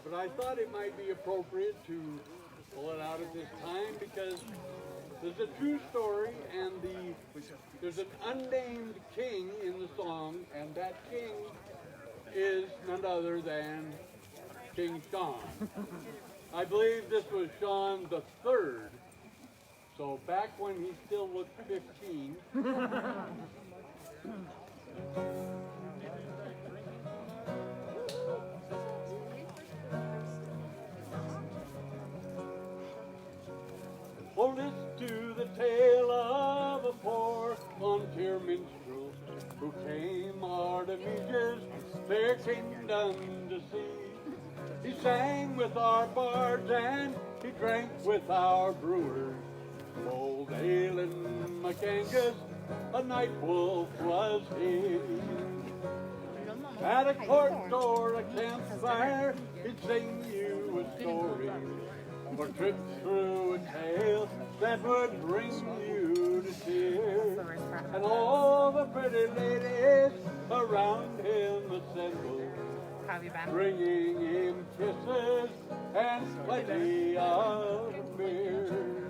But I thought it might be appropriate to pull it out at this time because there's a true story, and there's an unnamed king in the song, and that king is none other than King Sean. I believe this was Sean the Third. So back when he still looked 15. Oh, listen to the tale of a poor frontier minstrel who came Artemisia's fair kingdom to see. He sang with our bards and he drank with our brewers. Old Alan McAngus, a night wolf was he. At a court door, a campfire, he'd sing you a story, or trip through a tale that would bring you to tears. And all the pretty ladies around him assembled, bringing him kisses and plenty of beer.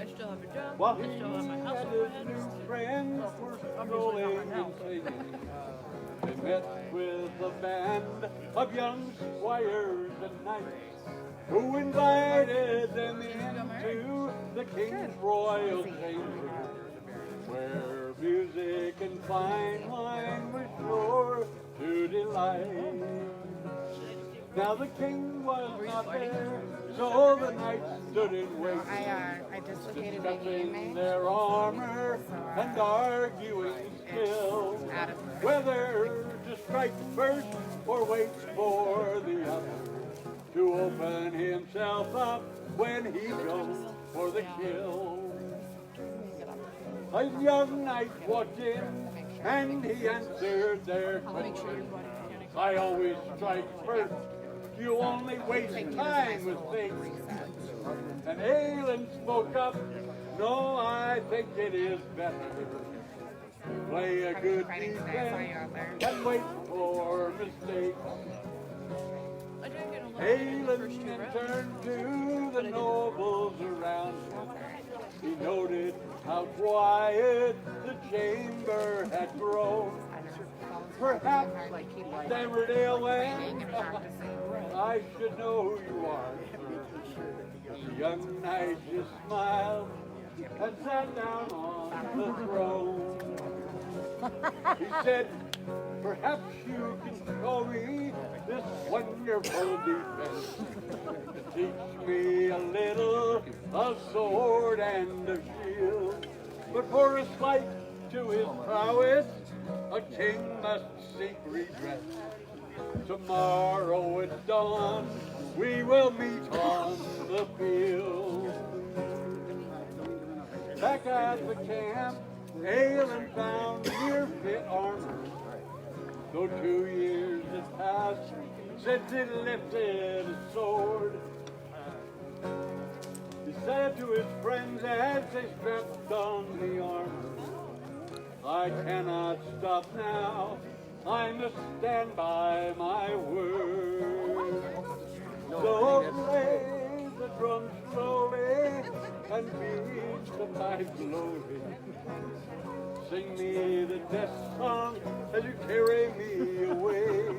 I still have a job. While I he still have my house and to his rent. new friends were strolling and singing, they met with a band of young squires and knights who invited them into the king's royal chamber, where music and fine wine were sure to delight. Now the king was not there, so the knights stood in waiting, I dislocated my discussing game. their armor and arguing still whether to strike first or wait for the other to open himself up when he goes for the kill. A young knight walked in and he answered their question. I always strike first. You only waste time with things. And Alan spoke up. No, I think it is better to play a good defense and wait for mistakes. I didn't get a lot Alan the first two rounds. turned to the nobles around him. He noted how quiet the chamber had grown. Perhaps, stammered Alan, I should know who you are. The young knight just smiled and sat down on the throne. He said, perhaps you can show me this wonderful defense. Teach me a little of sword and of shield. But for a slight to his prowess, a king must seek redress. Tomorrow at dawn, we will meet on the field. Back at the camp, Alan found near-fit armor. Though 2 years had passed since he lifted a sword, he said to his friends as they strapped on the armor, I cannot stop now, I must stand by my word. So play the drum slowly and beat the pipe slowly. Sing me the death song as you carry me away.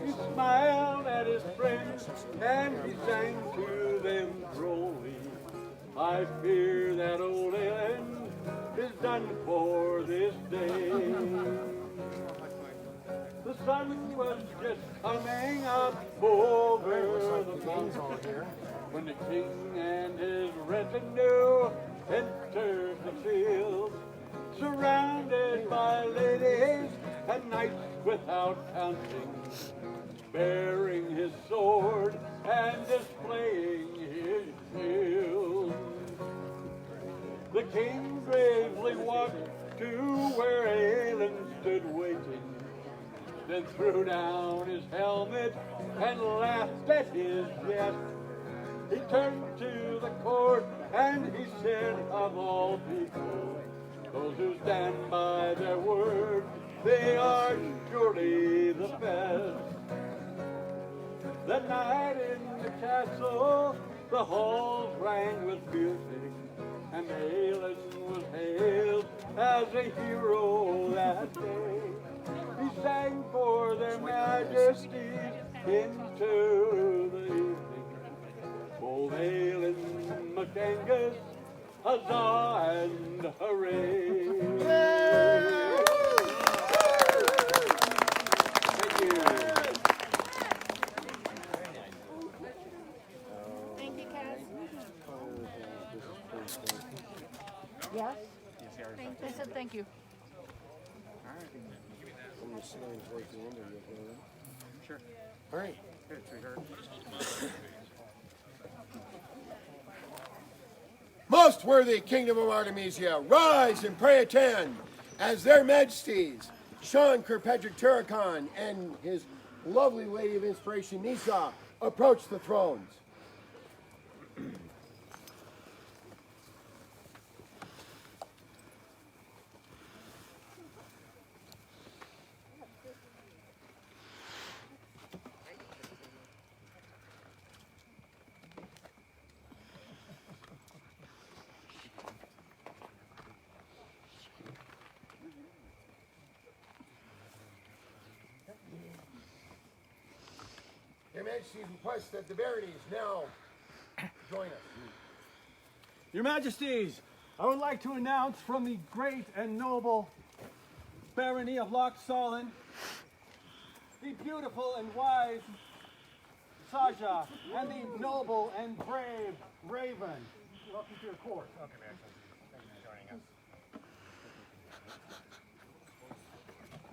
He smiled at his friends and he sang to them drolly. I fear that old Ellen is done for this day. The sun was just coming up over the mountain when the king and his retinue entered the field, surrounded by ladies and knights without counting, bearing his sword and displaying his shield. The king gravely walked to where Alan stood waiting, then threw down his helmet and laughed at his jest. He turned to the court and he said, of all people, those who stand by their word, they are surely the best. That night in the castle, the halls rang with music, and Balin was hailed as a hero that day. He sang for their majesties into the evening. Oh, Balin McAngus, huzzah and hooray! Thank you. Thank you, Cass. Yes? They said thank you. Sure. All right. Good, sweetheart. Most worthy Kingdom of Artemisia, rise and pray attend as their majesties, Sean Kirkpatrick Turrican and his lovely Lady of Inspiration, Nisa, approach the thrones. Your Majesty's request that the baronies now join us. Your Majesties, I would like to announce from the great and noble barony of Loch Solon, the beautiful and wise Saja, and the noble and brave Raven. Welcome to your court. Welcome, Excellency. Thank you for joining us.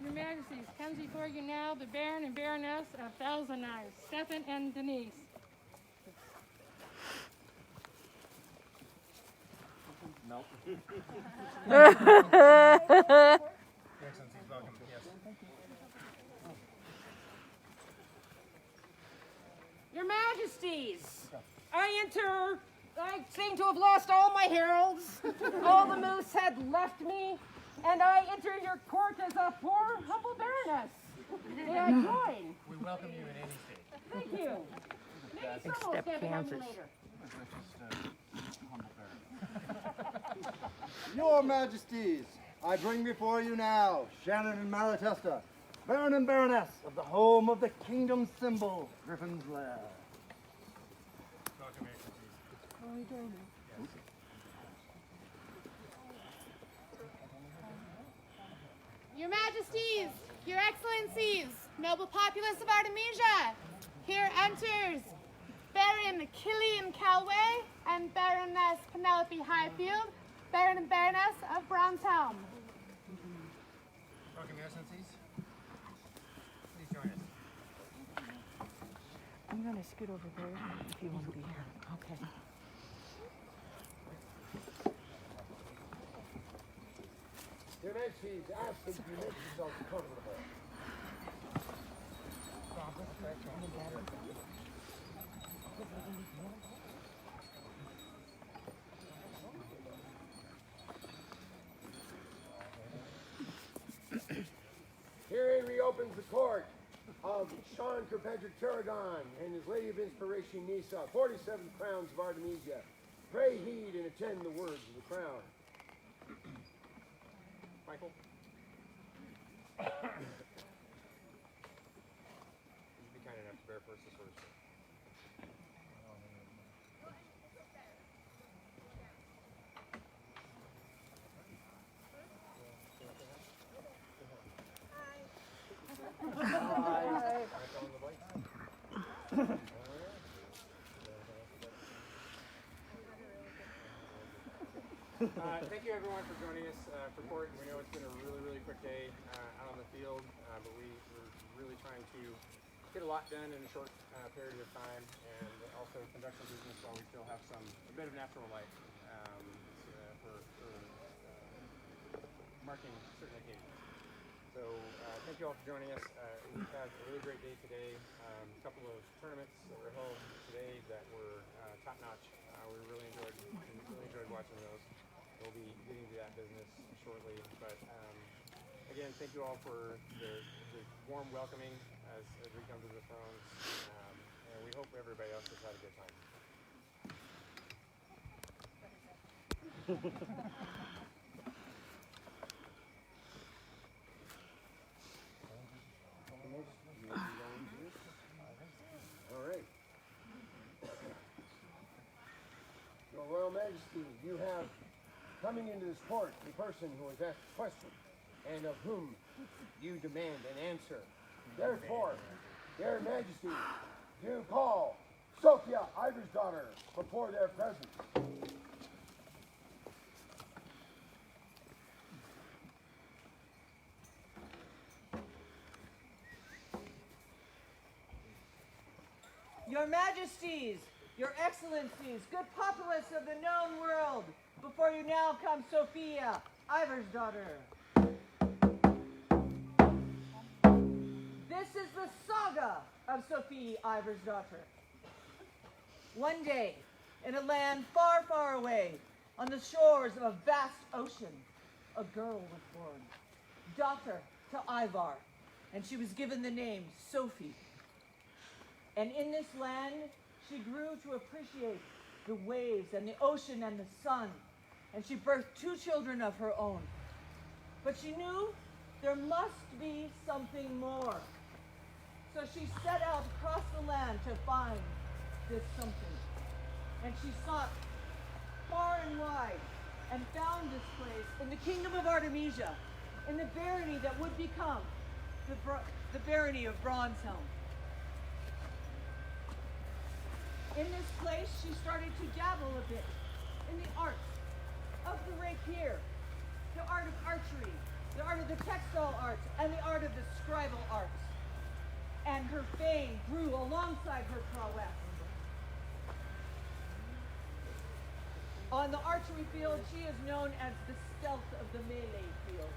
Your Majesties, comes before you now the Baron and Baroness of Thousand Knives, Stephen and Denise. No. Excellencies, welcome. Yes. Your Majesties, I seem to have lost all my heralds. All the moose had left me, and I enter your court as a poor, humble baroness. May I join? We welcome you in any state. Thank you. Maybe some will stand behind me later. Your Majesties, I bring before you now Shannon and Malatesta, Baron and Baroness of the home of the kingdom symbol, Griffin's Lair. Welcome, Excellencies. Your Majesties, Your Excellencies, noble populace of Artemisia, here enters Baron Killian Calway and Baroness Penelope Highfield, Baron and Baroness of Brownshelm. Welcome, Your Excellencies. Please join us. I'm going to scoot over there if you want to be here. Okay. Your Majesty's ask them to make themselves comfortable. Here he reopens the court of Sean Kirkpatrick Turrican and his Lady of Inspiration, Nisa, 47 crowns of Artemisia. Pray heed and attend the words of the crown. Michael? Be kind enough to bear first the first. Thank you everyone for joining us for court. We know it's been a really quick day out on the field, but we're really trying to get a lot done in a short period of time, and also conduct some business while we still have a bit of natural light for marking certain occasions. So thank you all for joining us. We've had a really great day today. A couple of tournaments that were held today that were top notch. We really enjoyed watching those. We'll be getting to that business shortly, but again, thank you all for the warm welcoming as we come to the thrones, and we hope everybody else has had a good time. All right. Your Royal Majesty, you have coming into this court a person who has asked a question and of whom you demand an answer. Therefore, their Majesty, do call Sophia Ivarsdottir before their presence. Your Majesties, Your Excellencies, good populace of the known world, before you now comes Sophia Ivarsdottir. This is the saga of Sophia Ivarsdottir. One day, in a land far, far away, on the shores of a vast ocean, a girl was born, daughter to Ivar, and she was given the name Sophie. And in this land, she grew to appreciate the waves and the ocean and the sun, and she birthed 2 children of her own. But she knew there must be something more. So she set out across the land to find this something. And she sought far and wide and found this place in the kingdom of Artemisia, in the barony that would become the barony of Bronzehelm. In this place, she started to dabble a bit in the arts of the rapier, the art of archery, the art of the textile arts, and the art of the scribal arts. And her fame grew alongside her prowess. On the archery field, she is known as the stealth of the melee field.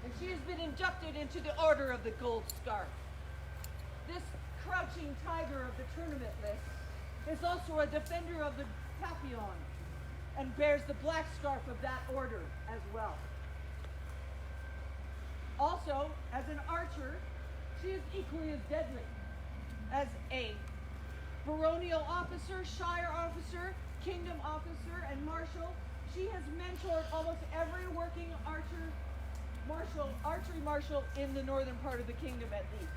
And she has been inducted into the Order of the Gold Scarf. This crouching tiger of the tournament list is also a defender of the Papillon and bears the black scarf of that order as well. Also, as an archer, she is equally as deadly. As a baronial officer, shire officer, kingdom officer, and marshal, she has mentored almost every working archery marshal in the northern part of the kingdom at least.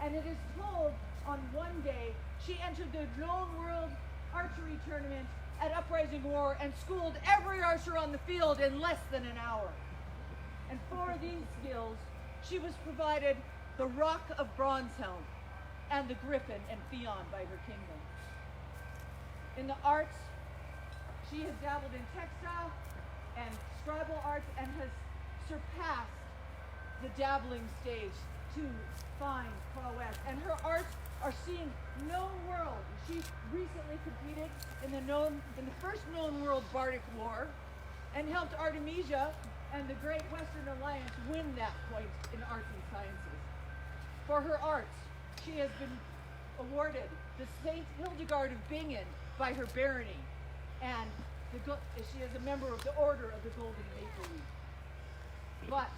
And it is told on one day she entered the known world archery tournament at Uprising War and schooled every archer on the field in less than an hour. And for these skills, she was provided the Rock of Bronzehelm and the Griffin and Theon by her kingdom. In the arts, she has dabbled in textile and scribal arts and has surpassed the dabbling stage to fine prowess. And her arts are seeing known world. She recently competed in the first known world Bardic War and helped Artemisia and the Great Western Alliance win that point in arts and sciences. For her arts, she has been awarded the Saint Hildegard of Bingen by her barony, and she is a member of the Order of the Golden Maple Leaf. But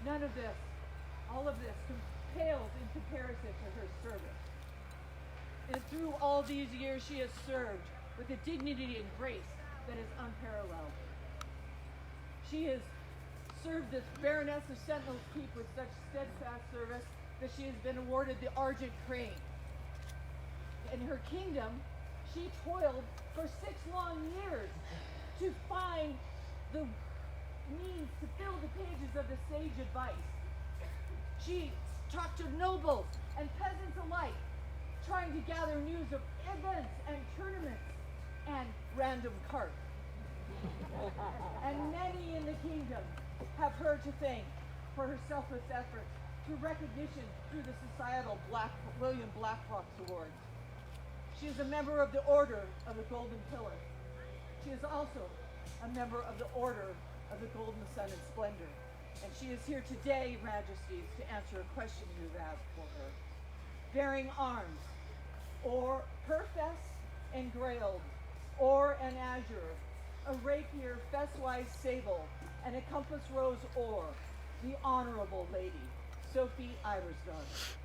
none of this, all of this, pales in comparison to her service. And through all these years, she has served with a dignity and grace that is unparalleled. She has served this Baroness of Sentinel's Keep with such steadfast service that she has been awarded the Argent Crane. In her kingdom, she toiled for 6 long years to find the means to fill the pages of the sage advice. She talked to nobles and peasants alike, trying to gather news of events and tournaments and random carts. And many in the kingdom have her to thank for her selfless efforts to recognition through the societal William Blackrock's Awards. She is a member of the Order of the Golden Pillar. She is also a member of the Order of the Golden Sun and Splendor. And she is here today, Majesties, to answer a question you've asked for her. Bearing arms, or perfess engrailed, or an azure, a rapier, fess-wise sable, and a compass rose oar, the Honorable Lady, Sophia Ivarsdottir.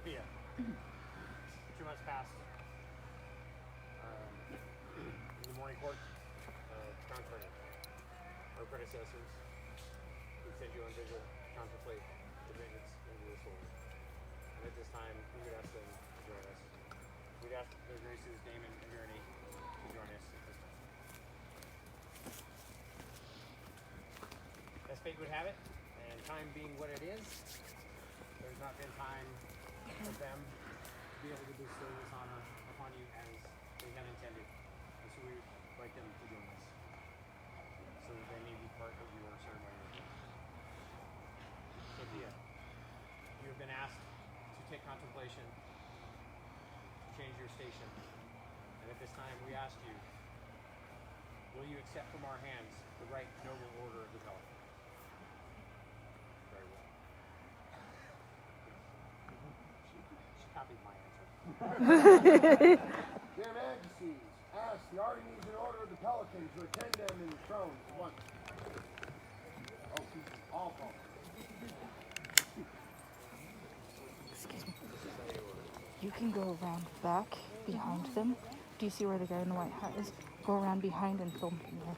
Sophia, 2 months past, in the morning court, Crown Attorney, our predecessors, we sent you on vigil to contemplate admittance into this order. And at this time, we would ask them to join us. We'd ask their graces, Damon and Ernie, to join us at this time. As fate would have it, and time being what it is, there's not been time for them to be able to bestow this honor upon you as they had intended. And so we would like them to join us so that they may be part of your ceremony. Sophia, you have been asked to take contemplation, to change your station. And at this time we ask you, will you accept from our hands the right noble order of the Pelican? Very well. She copied my answer. Their Majesties, ask the Artemisian Order of the Pelican to attend them in the thrones at once. Oh, all called. Excuse me. You can go around back behind them. Do you see where the guy in the white hat is? Go around behind and film from there.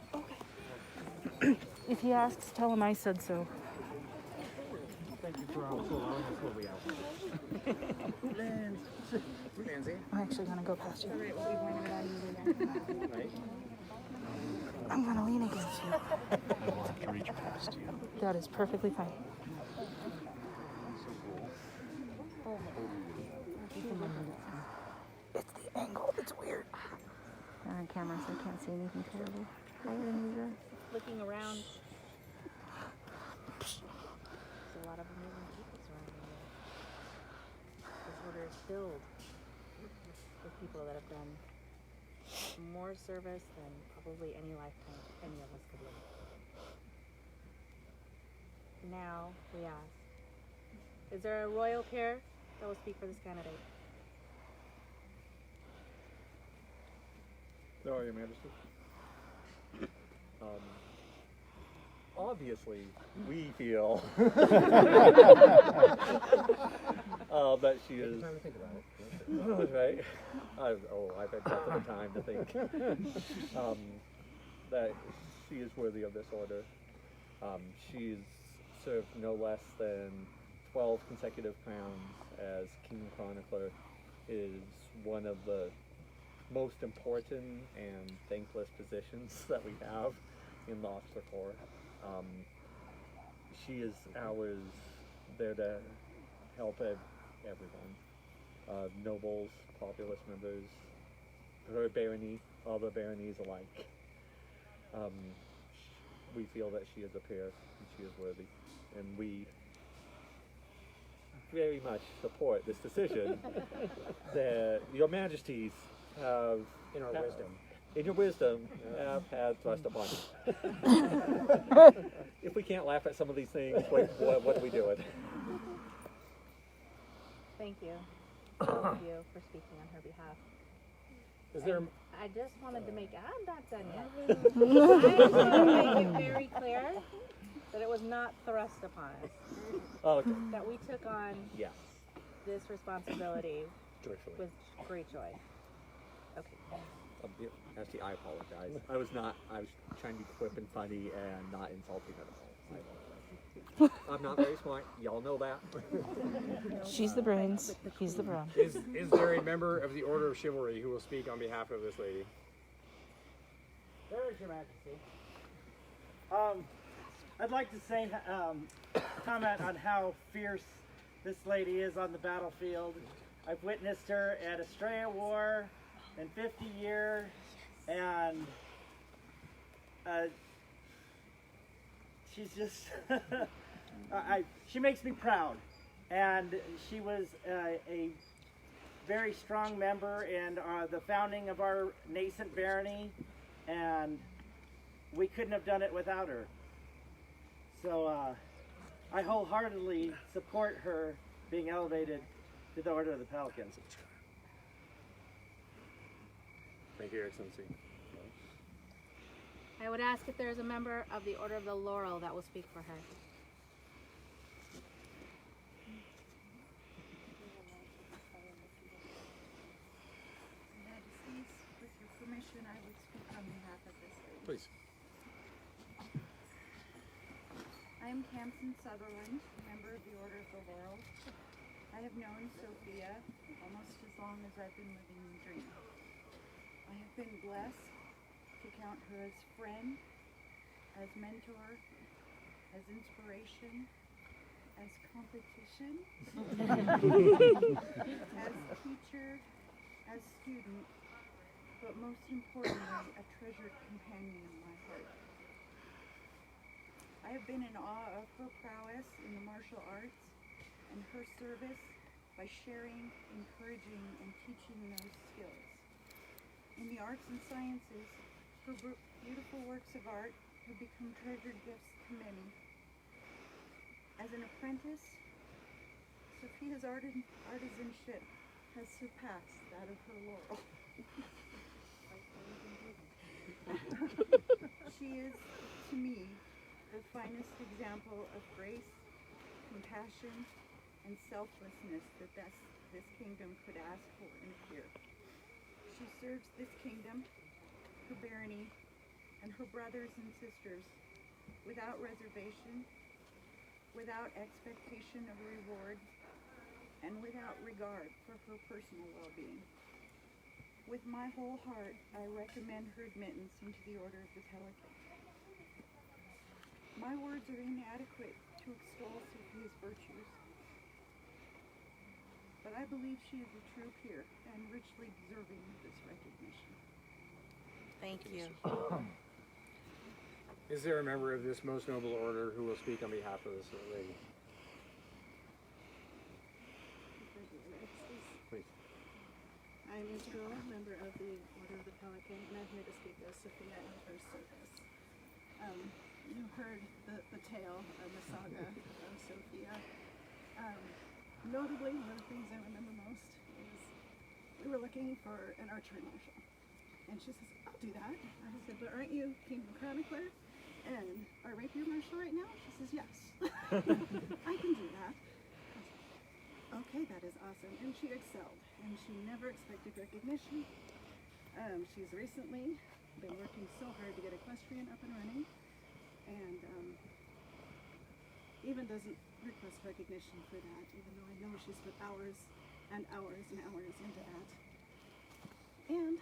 Okay. If he asks, tell him I said so. Thank you for allowing us what we out. Nancy. I'm actually going to go past you. Right? I'm going to lean against you. I'll have to reach past you. That is perfectly fine. It's the angle. It's weird. They're on camera, so I can't see anything terrible. Hi, Anita. Looking around. There's a lot of amazing people surrounding you. This order is filled with people that have done more service than probably any lifetime any of us could live. Now we ask, is there a royal pair that will speak for this candidate? No, Your Majesty. Obviously, we feel that she is. Time to think about it. Right? I've had lots of time to think. That she is worthy of this order. She's served no less than 12 consecutive crowns as King Chronicler. Is one of the most important and thankless positions that we have in the officer corps. She is ours, there to help everyone. Nobles, populace members, her barony, all the baronies alike. We feel that she is a peer and she is worthy. And we very much support this decision that Your Majesties have, In your wisdom, have had thrust upon you. If we can't laugh at some of these things, what are we doing? Thank you. Thank you for speaking on her behalf. Is there? I just wanted to make, I'm not done yet. I just want to make it very clear that it was not thrust upon us. Oh, okay. That we took on Yes. this responsibility Joyfully. with great joy. Okay. Actually, I apologize. I was trying to be quip and funny and not insulting at all. I apologize. I'm not very smart. Y'all know that. She's the brains. He's the brawn. Is there a member of the Order of Chivalry who will speak on behalf of this lady? There is, Your Majesty. I'd like to say, comment on how fierce this lady is on the battlefield. I've witnessed her at Australia War in 50 years, and she's just, she makes me proud. And she was a very strong member in the founding of our nascent barony, and we couldn't have done it without her. So I wholeheartedly support her being elevated to the Order of the Pelican. Thank you, Your Excellency. I would ask if there is a member of the Order of the Laurel that will speak for her. I am Camson Sutherland, member of the Order of the Laurel. I have known Sophia almost as long as I've been living the dream. I have been blessed to count her as friend, as mentor, as inspiration, as competition, as teacher, as student, but most importantly, a treasured companion in my heart. I have been in awe of her prowess in the martial arts and her service by sharing, encouraging, and teaching those skills. In the arts and sciences, her beautiful works of art have become treasured gifts to many. As an apprentice, Sophia's artisanship has surpassed that of her laurel. She is, to me, the finest example of grace, compassion, and selflessness that this kingdom could ask for in a peer. She serves this kingdom, her barony, and her brothers and sisters without reservation, without expectation of reward, and without regard for her personal well-being. With my whole heart, I recommend her admittance into the Order of the Pelican. My words are inadequate to extol Sophia's virtues, but I believe she is a true peer and richly deserving of this recognition. Thank you. Is there a member of this most noble order who will speak on behalf of this lady? Please. I'm Israel, member of the Order of the Pelican, and I'm here to speak of Sophia and her service. You heard the tale of the saga of Sophia. Notably, one of the things I remember most is we were looking for an archery marshal. And she says, I'll do that. I said, but aren't you Kingdom Chronicler and our rapier marshal right now? She says, yes. I can do that. Okay, that is awesome. And she excelled, and she never expected recognition. She's recently been working so hard to get equestrian up and running, and even doesn't request recognition for that, even though I know she's put hours and hours and hours into that. And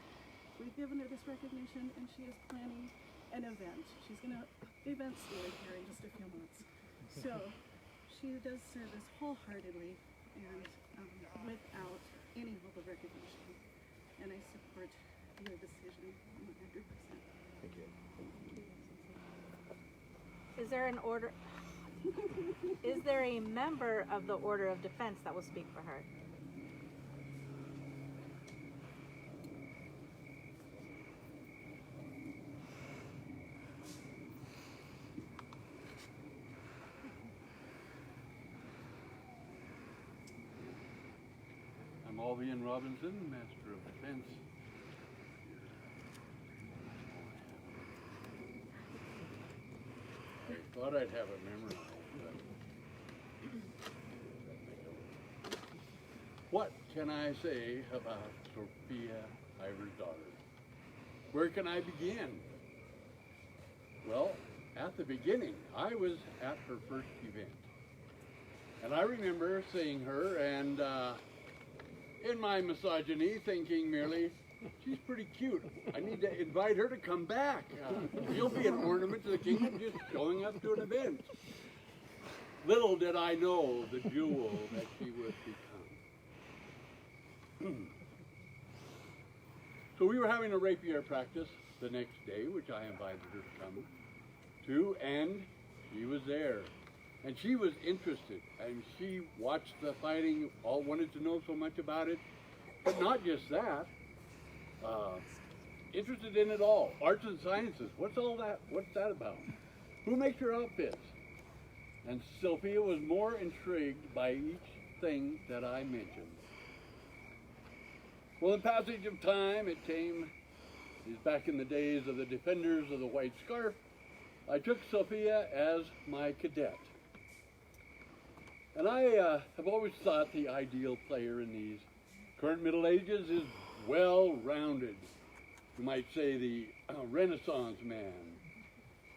we've given her this recognition, and she is planning an event. She's going to event steward here in just a few months. So she does service wholeheartedly and without any hope of recognition. And I support your decision 100%. Thank you. Is there an order? Is there a member of the Order of Defense that will speak for her? I'm Albion Robinson, Master of Defense. I thought I'd have it memorized, but what can I say about Sophia Ivarsdottir? Where can I begin? Well, at the beginning, I was at her first event. And I remember seeing her and in my misogyny thinking merely, she's pretty cute. I need to invite her to come back. She'll be an ornament to the kingdom just showing up to an event. Little did I know the jewel that she would become. So we were having a rapier practice the next day, which I invited her to come to, and she was there. And she was interested, and she watched the fighting, all wanted to know so much about it. But not just that, interested in it all. Arts and sciences, what's all that? What's that about? Who makes your outfits? And Sophia was more intrigued by each thing that I mentioned. Well, in passage of time, it came, is back in the days of the defenders of the white scarf, I took Sophia as my cadet. And I have always thought the ideal player in these current Middle Ages is well-rounded. You might say the Renaissance man,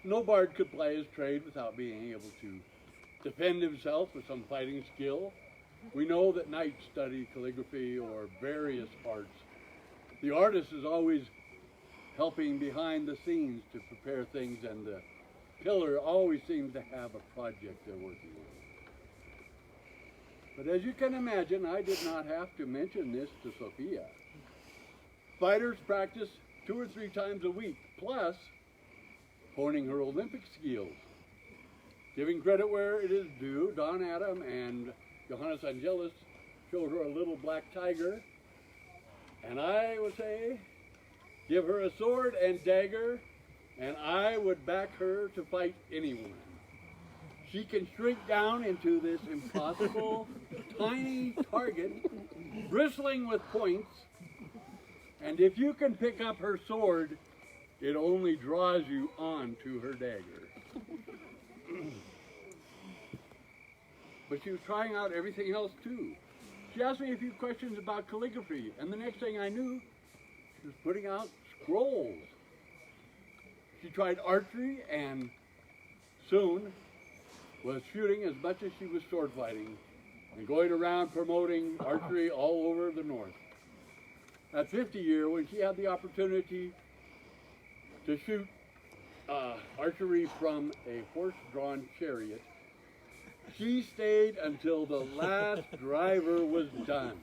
no bard could play his trade without being able to defend himself with some fighting skill. We know that knights study calligraphy or various arts. The artist is always helping behind the scenes to prepare things, and the pillar always seems to have a project they're working on. But as you can imagine, I did not have to mention this to Sophia. Fighters practice 2 or 3 times a week, plus honing her Olympic skills. Giving credit where it is due, Don Adam and Johannes Angelus showed her a little black tiger, and I would say, give her a sword and dagger, and I would back her to fight anyone. She can shrink down into this impossible, tiny target, bristling with points, and if you can pick up her sword, it only draws you on to her dagger. But she was trying out everything else too. She asked me a few questions about calligraphy, and the next thing I knew, she was putting out scrolls. She tried archery and soon was shooting as much as she was sword fighting and going around promoting archery all over the north. At 50 year, when she had the opportunity to shoot archery from a horse-drawn chariot, she stayed until the last driver was done.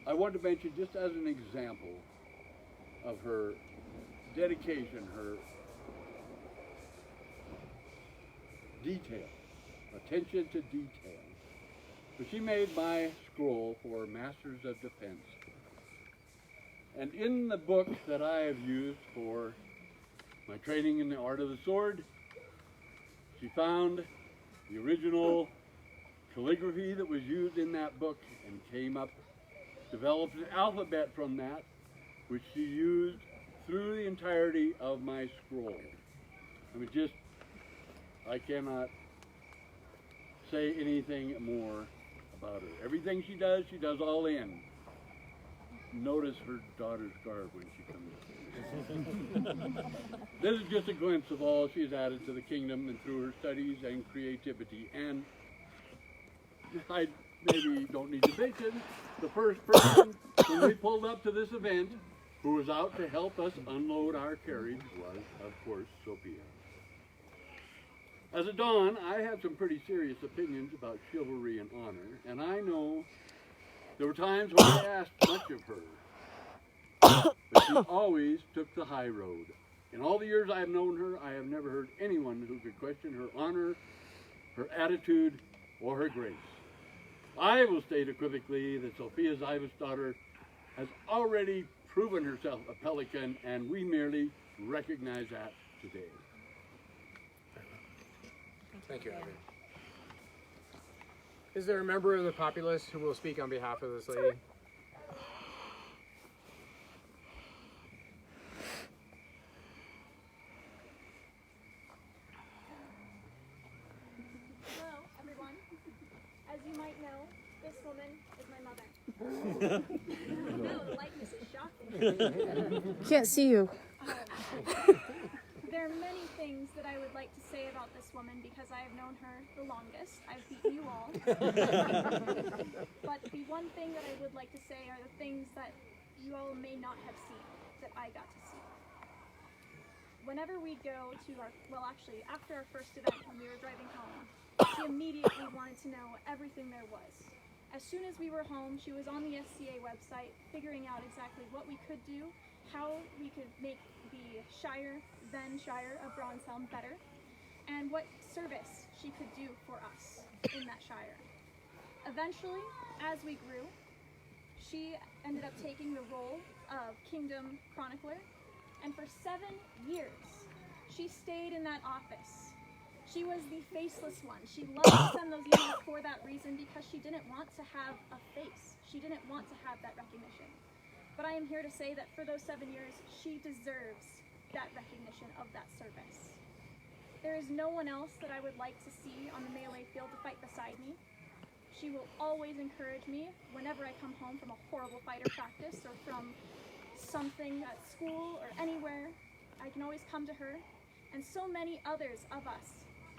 I want to mention, just as an example of her dedication, her detail, attention to detail. So she made my scroll for Masters of Defense. And in the book that I have used for my training in the art of the sword, she found the original calligraphy that was used in that book and developed an alphabet from that, which she used through the entirety of my scroll. I mean, I cannot say anything more about her. Everything she does all in. Notice her daughter's garb when she comes in. This is just a glimpse of all she's added to the kingdom and through her studies and creativity. And I maybe don't need to mention the first person when we pulled up to this event who was out to help us unload our carriage was, of course, Sophia. As a Don, I have some pretty serious opinions about chivalry and honor, and I know there were times when I asked much of her, but she always took the high road. In all the years I have known her, I have never heard anyone who could question her honor, her attitude, or her grace. I will state equivocally that Sophia Ivarsdottir has already proven herself a Pelican, and we merely recognize that today. Thank you, Abby. Is there a member of the populace who will speak on behalf of this lady? Hello, everyone. As you might know, this woman is my mother. No, the likeness is shocking. Can't see you. There are many things that I would like to say about this woman because I have known her the longest. I've beaten you all. But the one thing that I would like to say are the things that you all may not have seen, that I got to see. Whenever we go to after our first event when we were driving home, she immediately wanted to know everything there was. As soon as we were home, she was on the SCA website figuring out exactly what we could do, how we could make the then Shire of Bronzehelm better, and what service she could do for us in that Shire. Eventually, as we grew, she ended up taking the role of Kingdom Chronicler, and for 7 years, she stayed in that office. She was the faceless one. She loved to send those emails for that reason because she didn't want to have a face. She didn't want to have that recognition. But I am here to say that for those 7 years, she deserves that recognition of that service. There is no one else that I would like to see on the melee field to fight beside me. She will always encourage me whenever I come home from a horrible fighter practice or from something at school or anywhere, I can always come to her, and so many others of us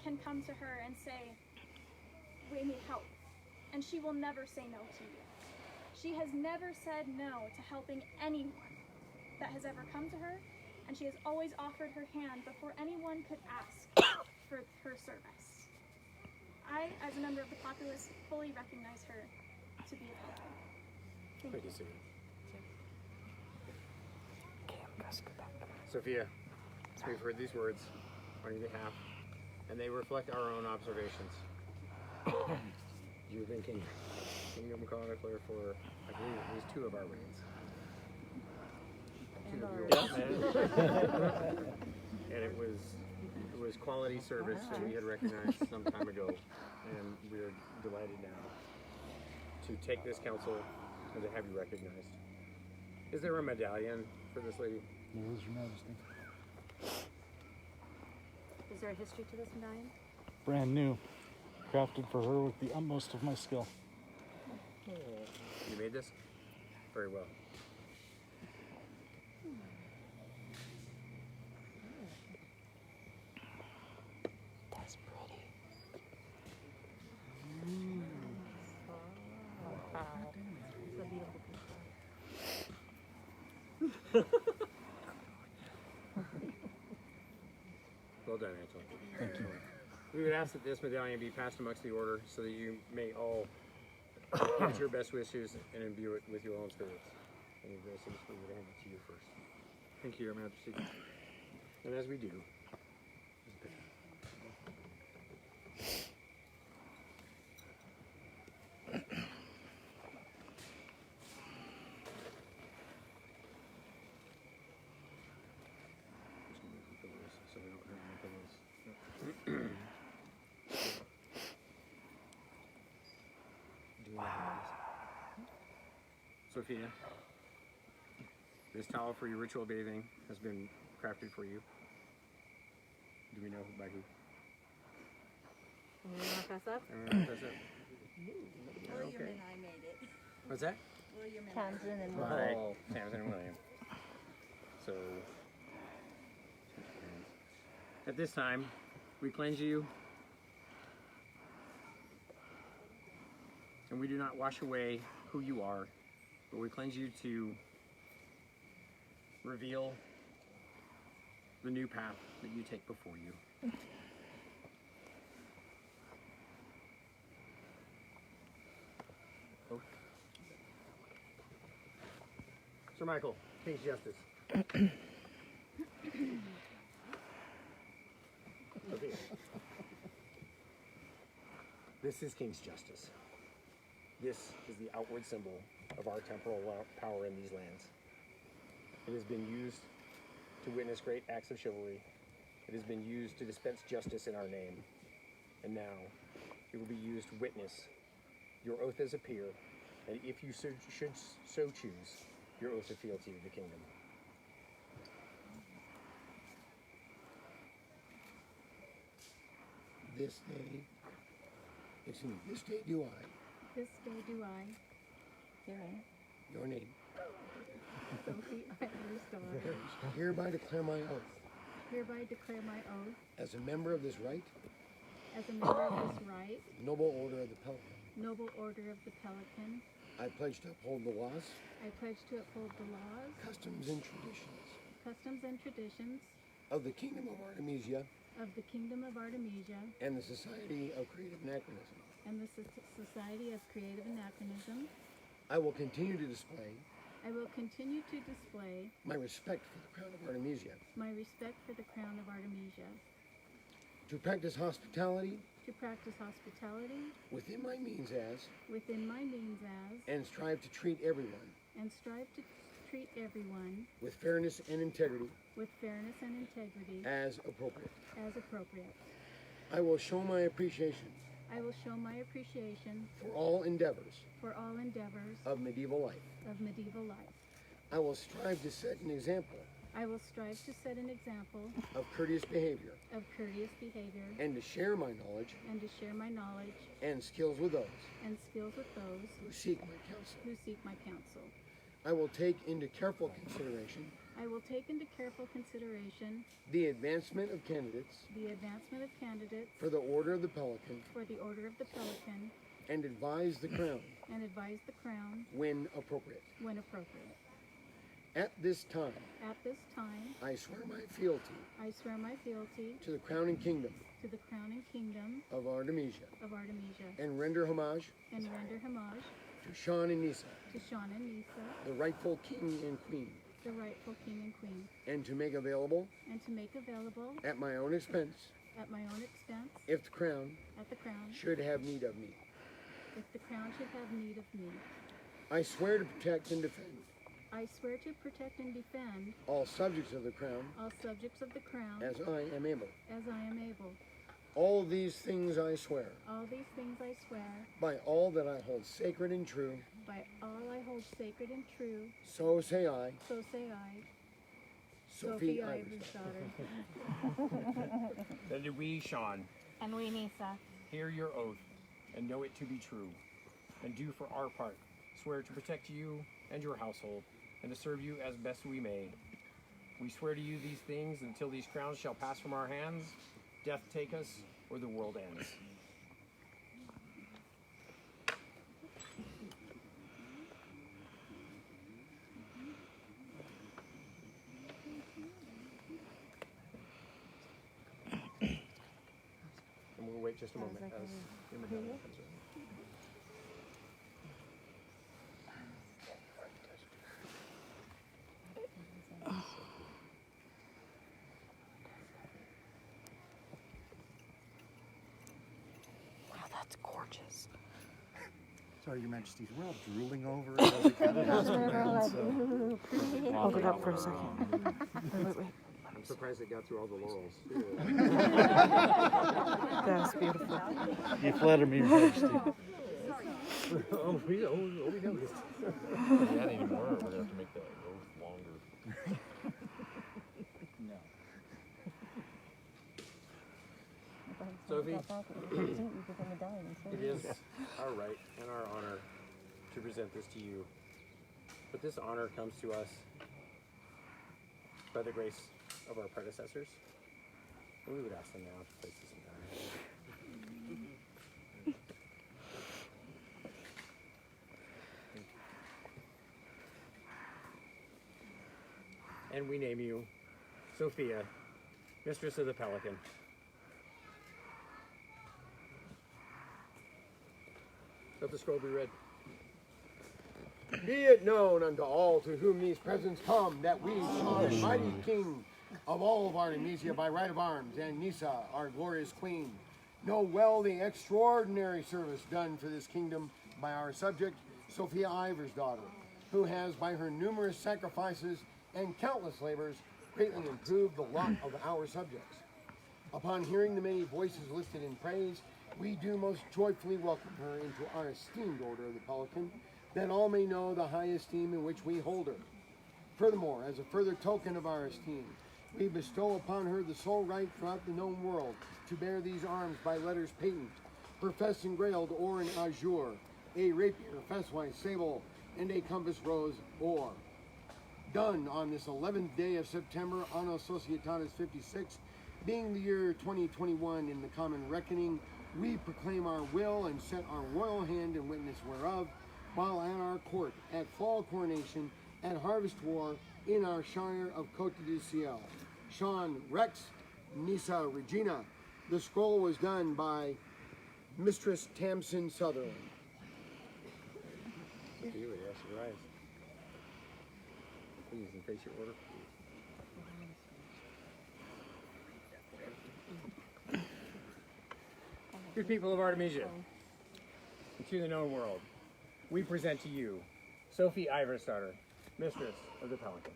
can come to her and say, we need help, and she will never say no to you. She has never said no to helping anyone that has ever come to her, and she has always offered her hand before anyone could ask for her service. I, as a member of the populace, fully recognize her to be a Pelican. Thank you. Sophia. Sophia, we've heard these words on your behalf, and they reflect our own observations. You've been Kingdom Chronicler for, I believe, at least 2 of our reigns. And it was quality service that we had recognized some time ago, and we are delighted now to take this council and to have you recognized. Is there a medallion for this lady? There is, Your Majesty. Is there a history to this medallion? Brand new. Crafted for her with the utmost of my skill. You made this? Very well. That's pretty. It's a beautiful Well done, Angela. Thank you. We would ask that this medallion be passed amongst the order so that you may all get your best wishes and imbue it with your own spirits. And we're going to hand it to you first. Thank you, Your Majesty. And as we do, so we don't hurt any pillows. Sophia, this towel for your ritual bathing has been crafted for you. Do we know by who? Anyone want to fess up? Everyone fess up? William Okay. and I made it. What's that? William and Tamsin and All William. right, Tamsin and William. So, at this time, we cleanse you, and we do not wash away who you are, but we cleanse you to reveal the new path that you take before you. Oh. Sir Michael, King's Justice. Sophia. This is King's Justice. This is the outward symbol of our temporal power in these lands. It has been used to witness great acts of chivalry. It has been used to dispense justice in our name. And now, it will be used to witness your oath as a peer, and if you should so choose, your oath of fealty to the kingdom. This day do I, This day do I, Herein. your name, Sophia Ivarsdottir, hereby declare my oath hereby declare my oath as a member of this right, as a member of this right, noble order of the Pelican. noble order of the Pelican. I pledge to uphold the laws, I pledge to uphold the laws, customs, and traditions customs, and traditions of the Kingdom of Artemisia of the Kingdom of Artemisia and the Society of Creative Anachronism. and the Society of Creative Anachronism. I will continue to display I will continue to display my respect for the Crown of Artemisia, my respect for the Crown of Artemisia, to practice hospitality to practice hospitality within my means within my means and strive to treat everyone and strive to treat everyone with fairness and integrity with fairness and integrity as appropriate. as appropriate. I will show my appreciation I will show my appreciation for all endeavors for all endeavors of medieval life. of medieval life. I will strive to set an example I will strive to set an example of courteous behavior of courteous behavior and to share my knowledge and to share my knowledge and skills with those and skills with those who seek my counsel. who seek my counsel. I will take into careful consideration I will take into careful consideration the advancement of candidates for the Order of the Pelican and advise the Crown when appropriate. At this time, I swear my fealty to the Crown and Kingdom of Artemisia and render homage to Sean and Nisa, the rightful King and Queen, and to make available at my own expense if the Crown should have need of me. I swear to protect and defend all subjects of the Crown as I am able. All these things I swear by all that I hold sacred and true. So say I, Sophia Ivarsdottir. Then do we, Sean, And we, Nisa, hear your oath and know it to be true, and do for our part swear to protect you and your household, and to serve you as best we may. We swear to you these things until these crowns shall pass from our hands, death take us, or the world ends. And we'll wait just a moment as the medallion comes around. wow, that's gorgeous. Sorry, Your Majesties, we're all drooling over it as it kind of has to end, so. Hold it up for a second. Wait. I'm surprised it got through all the laurels. That's beautiful. You flatter me, Your Majesty. we noticed. If we add any more, we're going to have to make that oath longer. No. Sophie, it is our right and our honor to present this to you. But this honor comes to us by the grace of our predecessors. And we would ask them now to place this in honor. And we name you Sophia, Mistress of the Pelican. Let the scroll be read. Be it known unto all to whom these presents come that we, Sean, mighty King of all of Artemisia by right of arms, and Nisa, our glorious Queen, know well the extraordinary service done for this kingdom by our subject, Sophia Ivarsdottir, who has by her numerous sacrifices and countless labors greatly improved the lot of our subjects. Upon hearing the many voices lifted in praise, we do most joyfully welcome her into our esteemed Order of the Pelican, that all may know the high esteem in which we hold her. Furthermore, as a further token of our esteem, we bestow upon her the sole right throughout the known world to bear these arms by letters patent, professed engrailed or in azure, a rapier, fesswise, sable, and a compass rose or. Done on this 11th day of September, Anno Societatis 56, being the year 2021 in the common reckoning, we proclaim our will and set our royal hand in witness whereof, while at our court, at Fall Coronation, at Harvest War, in our Shire of Côte du Ciel. Sean Rex, Nisa Regina. The scroll was done by Mistress Tamsin Sutherland. You would ask your rise. Please, and face your order. Good people of Artemisia, and to the known world, we present to you Sophia Ivarsdottir, Mistress of the Pelican.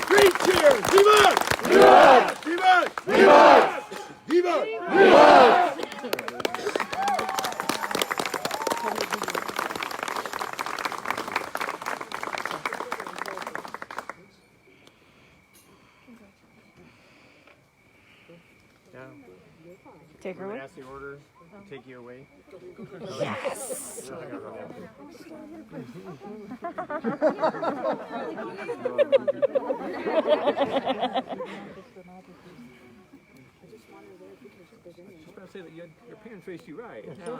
Great cheers! Viva! Viva! Viva! Viva! Viva! Yeah. Take her away? Ask the order, take you away. Yes! I was going to say that your parents raised you right. Now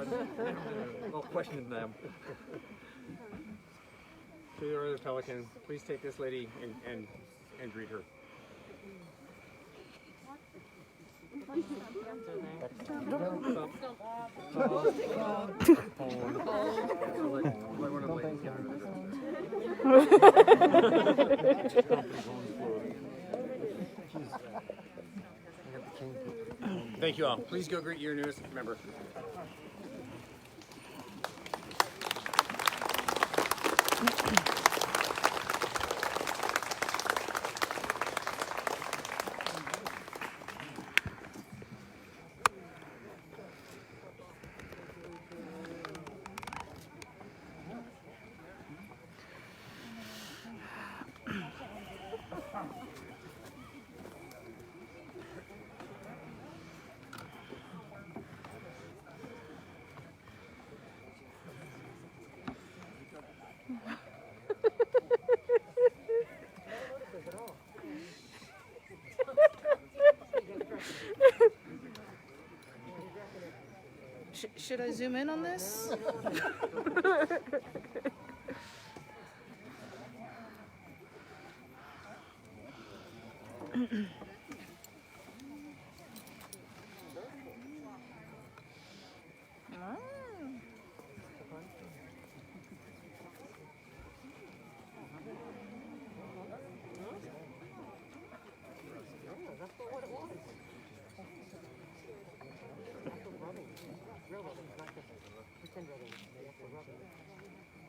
I'm all questioning them. To the order of the Pelican, please take this lady and greet her. Thank you all. Please go greet your newest member. Should I zoom in on this?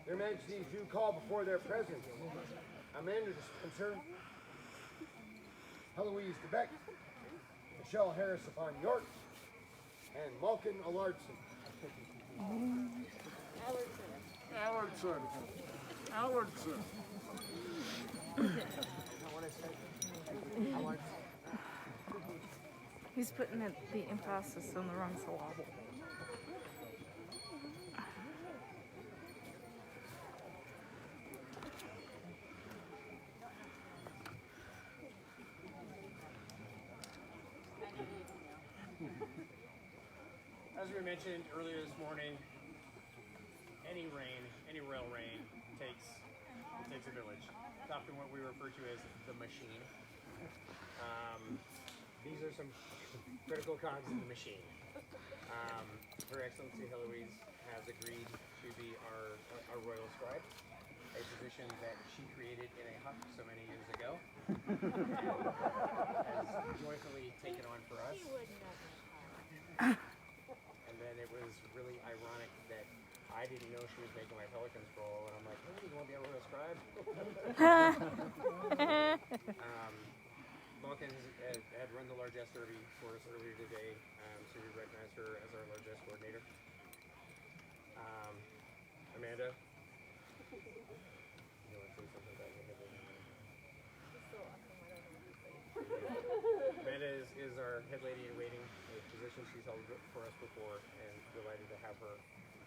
Their Majesties do call before their presence. Amanda Spencer, Heloise DeBeck, Michelle Harris upon York, and Malkin Alardson. Allardson. He's putting the emphasis on the wrong syllable. As we mentioned earlier this morning, any rain, any royal rain, takes a village. It's often what we refer to as the machine. These are some critical cogs in the machine. Her Excellency Heloise has agreed to be our royal scribe, a position that she created in a hut so many years ago, has joyfully taken on for us. And then it was really ironic that I didn't know she was making my Pelican scroll, and I'm like, hey, you want to be a royal scribe? Vulcan had run the largesse derby for us earlier today, so we recognize her as our largesse coordinator. Amanda? You want to say something about Amanda is our head lady in waiting, a position she's held for us before, and delighted to have her.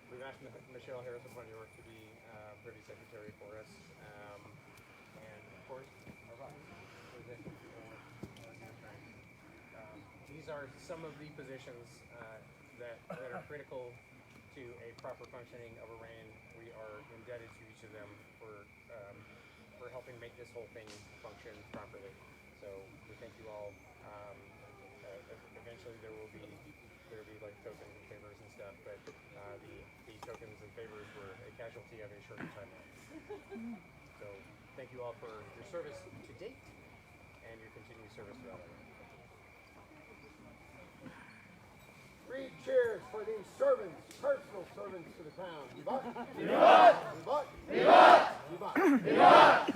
We've asked Michelle Harris upon York to be Privy Secretary for us, and of course, our Rotten. These are some of the positions that are critical to a proper functioning of a reign. We are indebted to each of them for helping make this whole thing function properly. So we thank you all. Eventually there will be like tokens and favors and stuff, but the tokens and favors were a casualty of a short timeline. So thank you all for your service to date and your continued service throughout it. 3 cheers for these servants, personal servants to the crown. Vivat! Vivat! Vivat! Vivat! Vivat!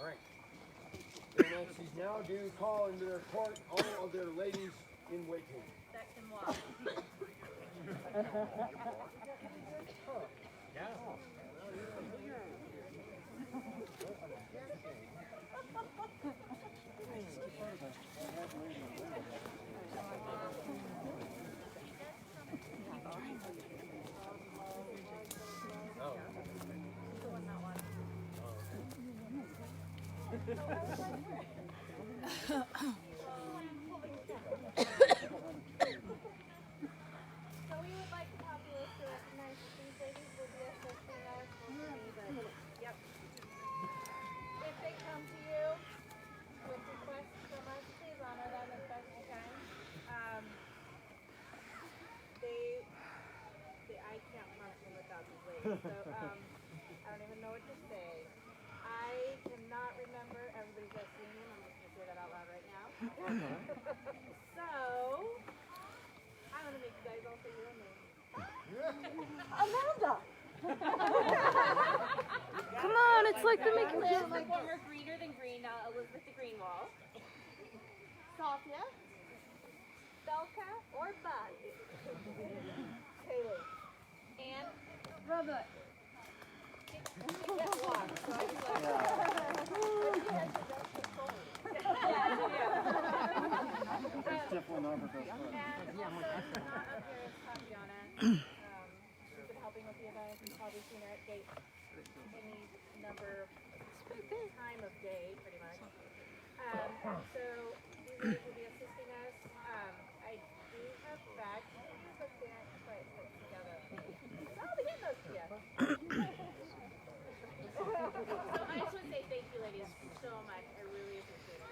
All right. Their Majesties now do call into their court all of their ladies in waiting. That can walk. Yeah. So we would like the populace to recognize that these ladies will be assisting us mostly, but yep. If they come to you with requests from us, please honor them as best you can. I can't function without these ladies, so I don't even know what to say. I cannot remember, everybody's just seen them, I'm just going to say that out loud right now. So, I'm going to make you guys all say your name. Amanda! Come on, it's like the making Liz, of the former greener than green, now Elizabeth the Greenwald. Sophia. Belka or Bud. Haley. And Robert. She gets one, so I feel like It's definitely not her best friend. And also, not up here is Tatiana. She's been helping with the event. You've probably seen her at gate any number of time of day, pretty much. So these ladies will be assisting us. I do have bags, but they aren't quite put together. So I'll be getting those to you. So I just want to say thank you, ladies, so much. I really appreciate it.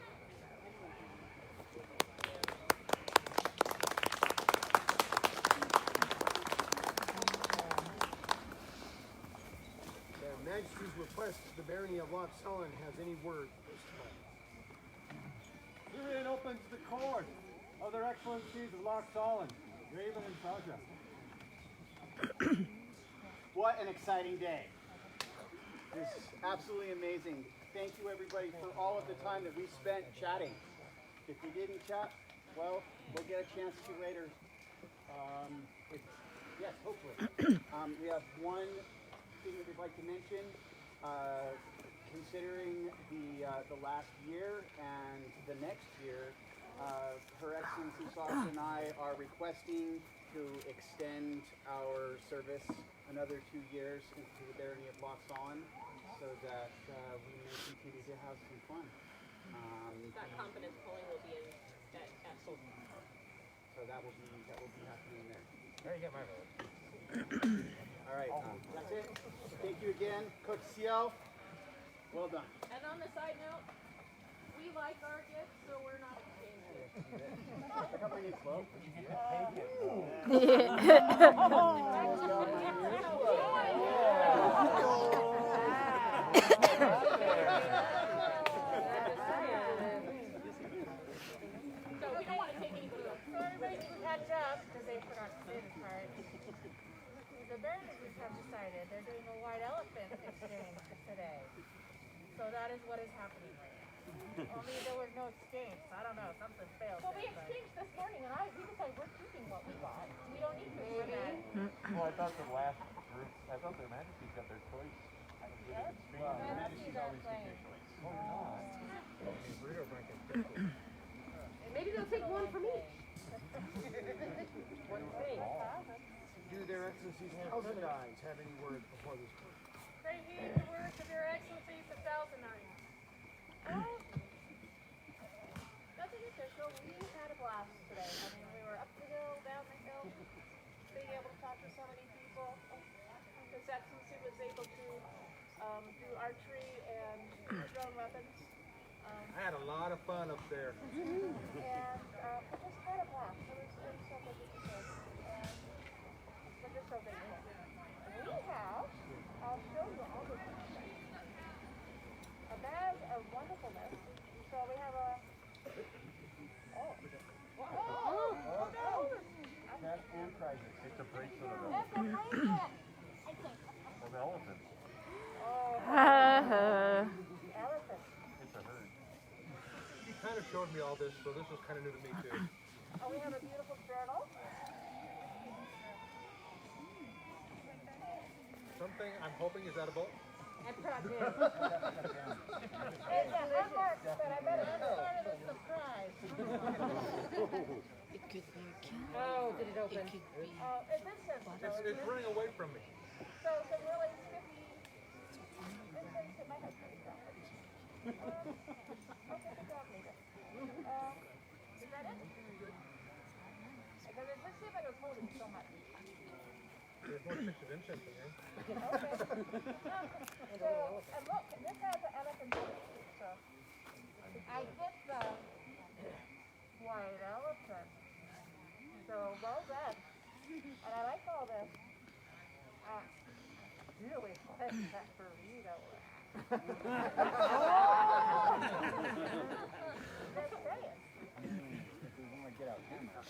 Their Majesty's request the barony of Loch Sullen has any word this time. Herein opens the court of their excellencies of Loch Sullen, Raven and Sasha. What an exciting day. This is absolutely amazing. Thank you everybody for all of the time that we spent chatting. If we didn't chat, well, we'll get a chance to later. Yes, hopefully. We have one thing that we'd like to mention. Considering the last year and the next year, Her Excellency Sasha and I are requesting to extend our service another 2 years into the barony of Loch Sullen, so that we may continue to have some fun. That confidence polling will be in at full. So that will be happening there. There you get my vote. All right, that's it. Thank you again, Coach Ciel. Well done. And on the side note, we like our gifts, so we're not exchanging. Coming in slow. So we don't want to take anybody else. So everybody can catch up, because they forgot to say this part. The Barons have decided they're doing a white elephant exchange today. So that is what is happening. Only there was no exchange. So I don't know, something failed. So we exchanged this morning, and we decided we're keeping what we bought. We don't need to do that. Well, I thought the last group, I thought their Majesties got their choice. Majesties are playing. And maybe they'll take one from each. One for each, huh? Do their Excellencies Thousand Eyes have any word before this court? Pray heed the words of your excellencies, the Thousand Eyes. Nothing official. We had a blast today. I mean, we were up the hill, down the hill, being able to talk to so many people. His Excellency was able to do archery and drone weapons. I had a lot of fun up there. And we just had a blast. It was so good to see. And we're just so big. We have, I'll show you all the things. A bag of wonderfulness. So we have a, Cash and prizes. It's a bracelet of that's a elephants. bracelet. Of elephants. Elephant. It's a herd. She kind of showed me all this, so this was kind of new to me too. Oh, we have a beautiful journal. Something I'm hoping is edible. And practice. It's a homework, but I bet it's part of the surprise. It could be a king. Oh, did it open? It could be. Oh, this says It's running away from me. So some really spiffy. This makes it my husband. there's more pictures interest in here. And look, this has an elephant in it. So I get the white elephant. So well done. And I like all this. Really like that burrito. Let's say it. Get out camera.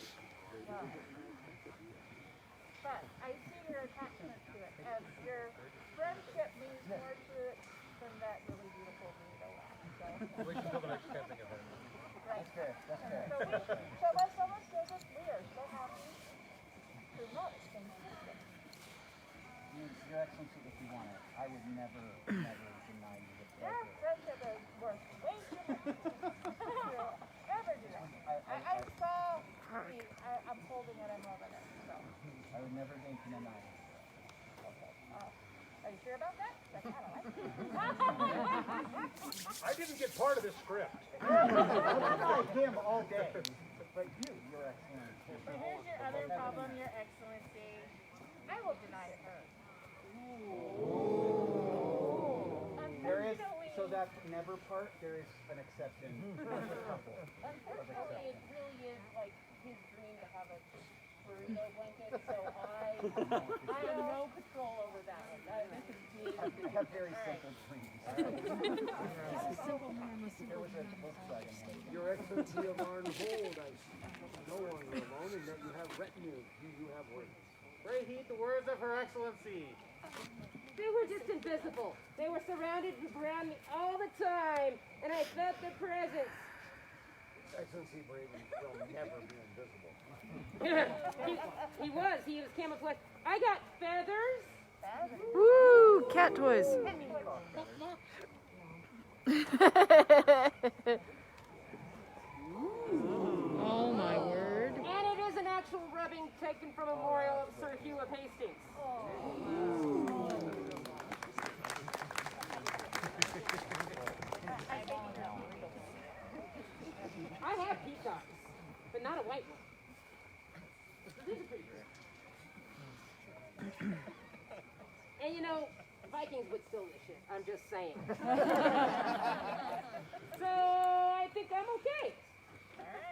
But I see your attachment to it, and your friendship means more to it than that really beautiful burrito. So. We should go the next camping event. Right. That's fair. That's fair. So when someone says it's weird, so happy to know it's consistent. Your Excellency, if you want it, I would never deny you the Your pleasure. friendship is worth way too much. Never do that. I saw I'm holding it, I'm loving it. So. I would never deign to deny you. Okay. Are you sure about that? I kind of like it. I didn't get part of this script. I like him all day. But you, Your Excellency. But here's your other problem, Your Excellency. I will deny it her. There is, so that never part, there is an exception. There's a couple of Unfortunately, it exceptions. really is like his dream to have a burrito blanket, so I have no control over that one. This is big. I have very simple dreams. There was a Volkswagen one. Your Excellency of Arnhold, I know on you alone, and that you have retinue. Do you have words? Pray heed the words of Her Excellency. They were just invisible. They were surrounded around me all the time, and I felt their presence. Excellency Braden will never be invisible. He was camouflaged. I got feathers. Woo! Cat toys. Oh my word. And it is an actual rubbing taken from a memorial of Sir Hugh of Hastings. I have peacocks, but not a white one. These are pretty good. And you know, Vikings would steal this shit. I'm just saying. So I think I'm okay.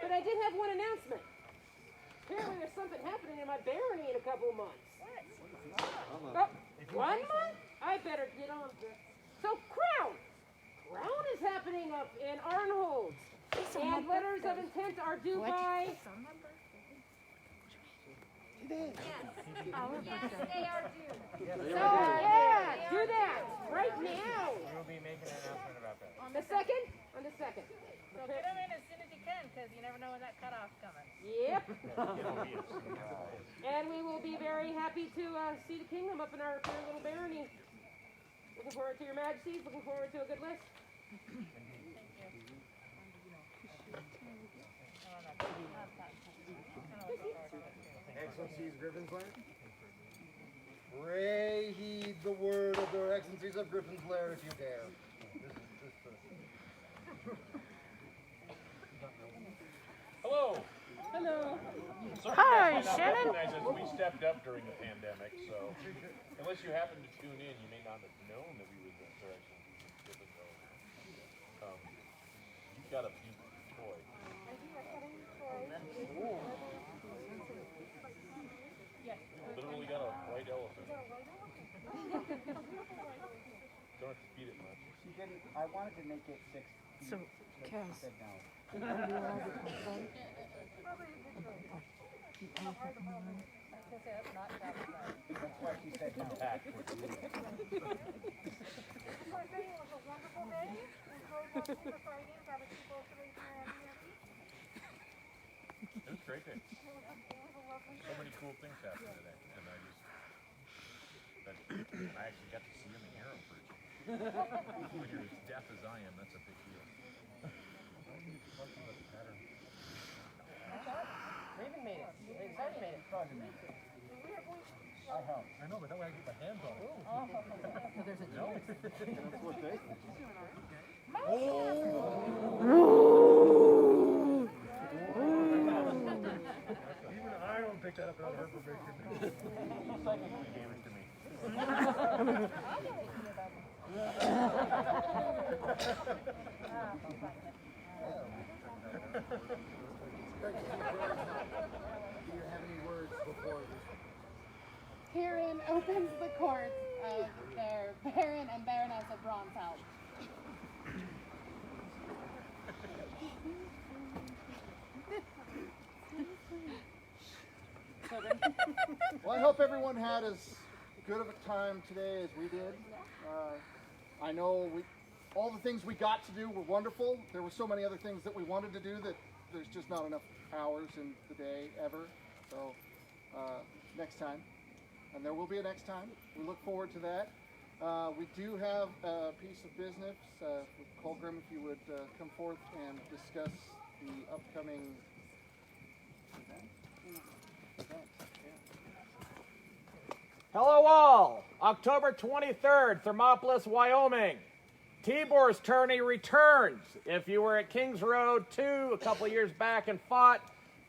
But I did have one announcement. Apparently there's something happening in my barony in a couple of months. Oh, 1 month? I better get on this. So Crown is happening up in Arnhold. And letters of intent are due by... Yes, they are due. So, yeah, do that right now. We'll be making an announcement about that. On the second? On the second. So get them in as soon as you can, because you never know when that cutoff's coming. Yep. And we will be very happy to see the kingdom up in our fair little barony. Looking forward to your majesties. Looking forward to a good list. Excellencies Griffin's Lair? Pray heed the word of their Excellencies of Griffin's Lair if you dare. Hello. Hello. Hi, Some Shannon. recognize us. We stepped up during the pandemic, so unless you happen to tune in, you may not have known that we were the direction. You've got a pink toy. Yes. Literally got a white elephant. Don't have to feed it much. She didn't, I wanted to make it 6 feet. So, but Cass, she said no. you want to be allowed to come from? That's why she said no. It was a great day. So many cool things happened today, and I actually got to see him in Arrow Bridge. When you're as deaf as I am, that's a big deal. Raven made it. Sarge made it. I helped. I know, but that way I get my hands on it. So there's a No. That's what they Even I don't pick that up out of her permission. Do you have any words before we... Herein opens the court of their Baron and Baroness of Bronfeld. Well, I hope everyone had as good of a time today as we did. I know all the things we got to do were wonderful. There were so many other things that we wanted to do that there's just not enough hours in the day ever. So next time, and there will be a next time. We look forward to that. We do have a piece of business with Colgrim, if you would come forth and discuss the upcoming event. Hello all! October 23rd, Thermopolis, Wyoming. Tibor's tourney returns. If you were at Kings Road 2 a couple years back and fought,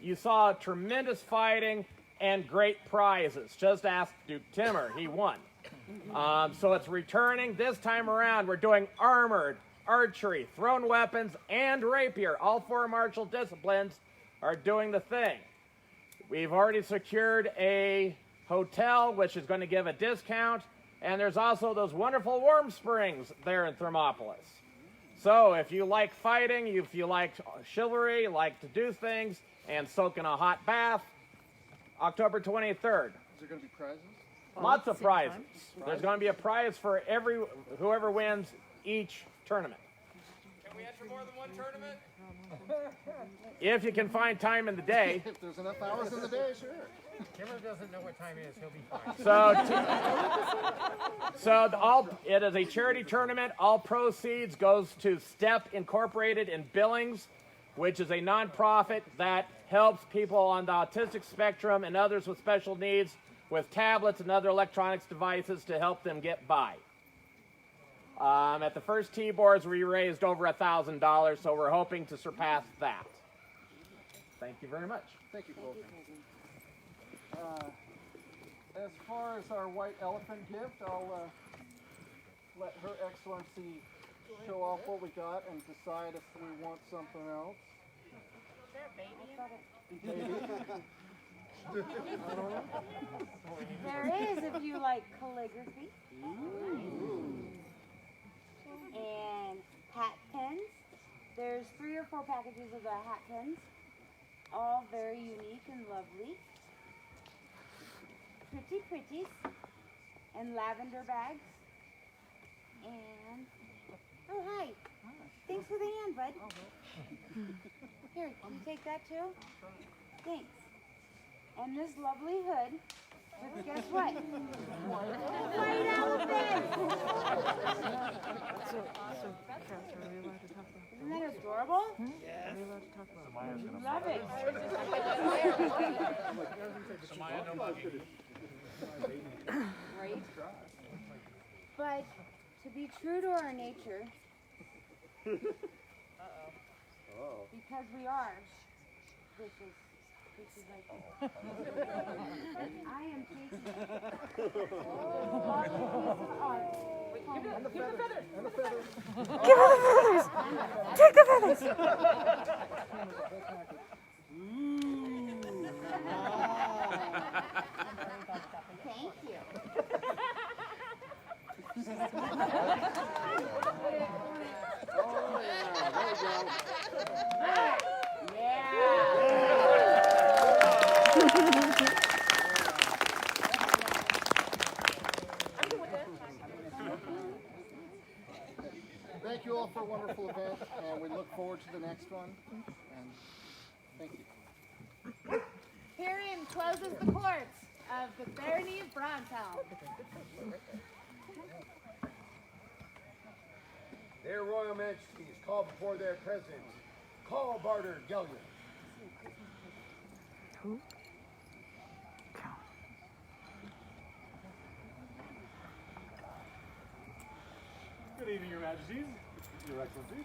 you saw tremendous fighting and great prizes. Just ask Duke Timmer, he won. So it's returning. This time around, we're doing armored, archery, thrown weapons, and rapier. All 4 martial disciplines are doing the thing. We've already secured a hotel, which is going to give a discount, and there's also those wonderful warm springs there in Thermopolis. So if you like fighting, if you like chivalry, like to do things, and soak in a hot bath, October 23rd. Is there going to be prizes? Lots of prizes. There's going to be a prize for whoever wins each tournament. Can we enter more than one tournament? If you can find time in the day. If there's enough hours in the day, sure. Kimmer doesn't know what time it is. He'll be fine. It is a charity tournament. All proceeds goes to STEP Incorporated in Billings, which is a nonprofit that helps people on the autistic spectrum and others with special needs with tablets and other electronics devices to help them get by. At the first T-boards, we raised over $1,000, so we're hoping to surpass that. Thank you very much. Thank you, Colton. As far as our white elephant gift, I'll let Her Excellency show off what we got and decide if we want something else. There is, if you like calligraphy. And hat pins. There's 3 or 4 packages of the hat pins. All very unique and lovely. Pretty pretties. And lavender bags. And, oh hi. Thanks for the hand, bud. Here, can you take that too? Thanks. And this lovely hood. But guess what? White elephant! Isn't that adorable? Yes. Are we allowed to talk about it? Love it. Right? But to be true to our nature, because we are vicious like this. I am taking a lovely piece of art. Give the feathers. And the feathers. Give her the feathers. Take the feathers. Thank you. Oh, yeah. There you go. Thank you all for a wonderful event, and we look forward to the next one. And thank you. Herein closes the courts of the Barony of Bronfeld. Their Royal Majesties call before their president, Call Barter Gellion. Who? Good evening, Your Majesties, Your Excellencies.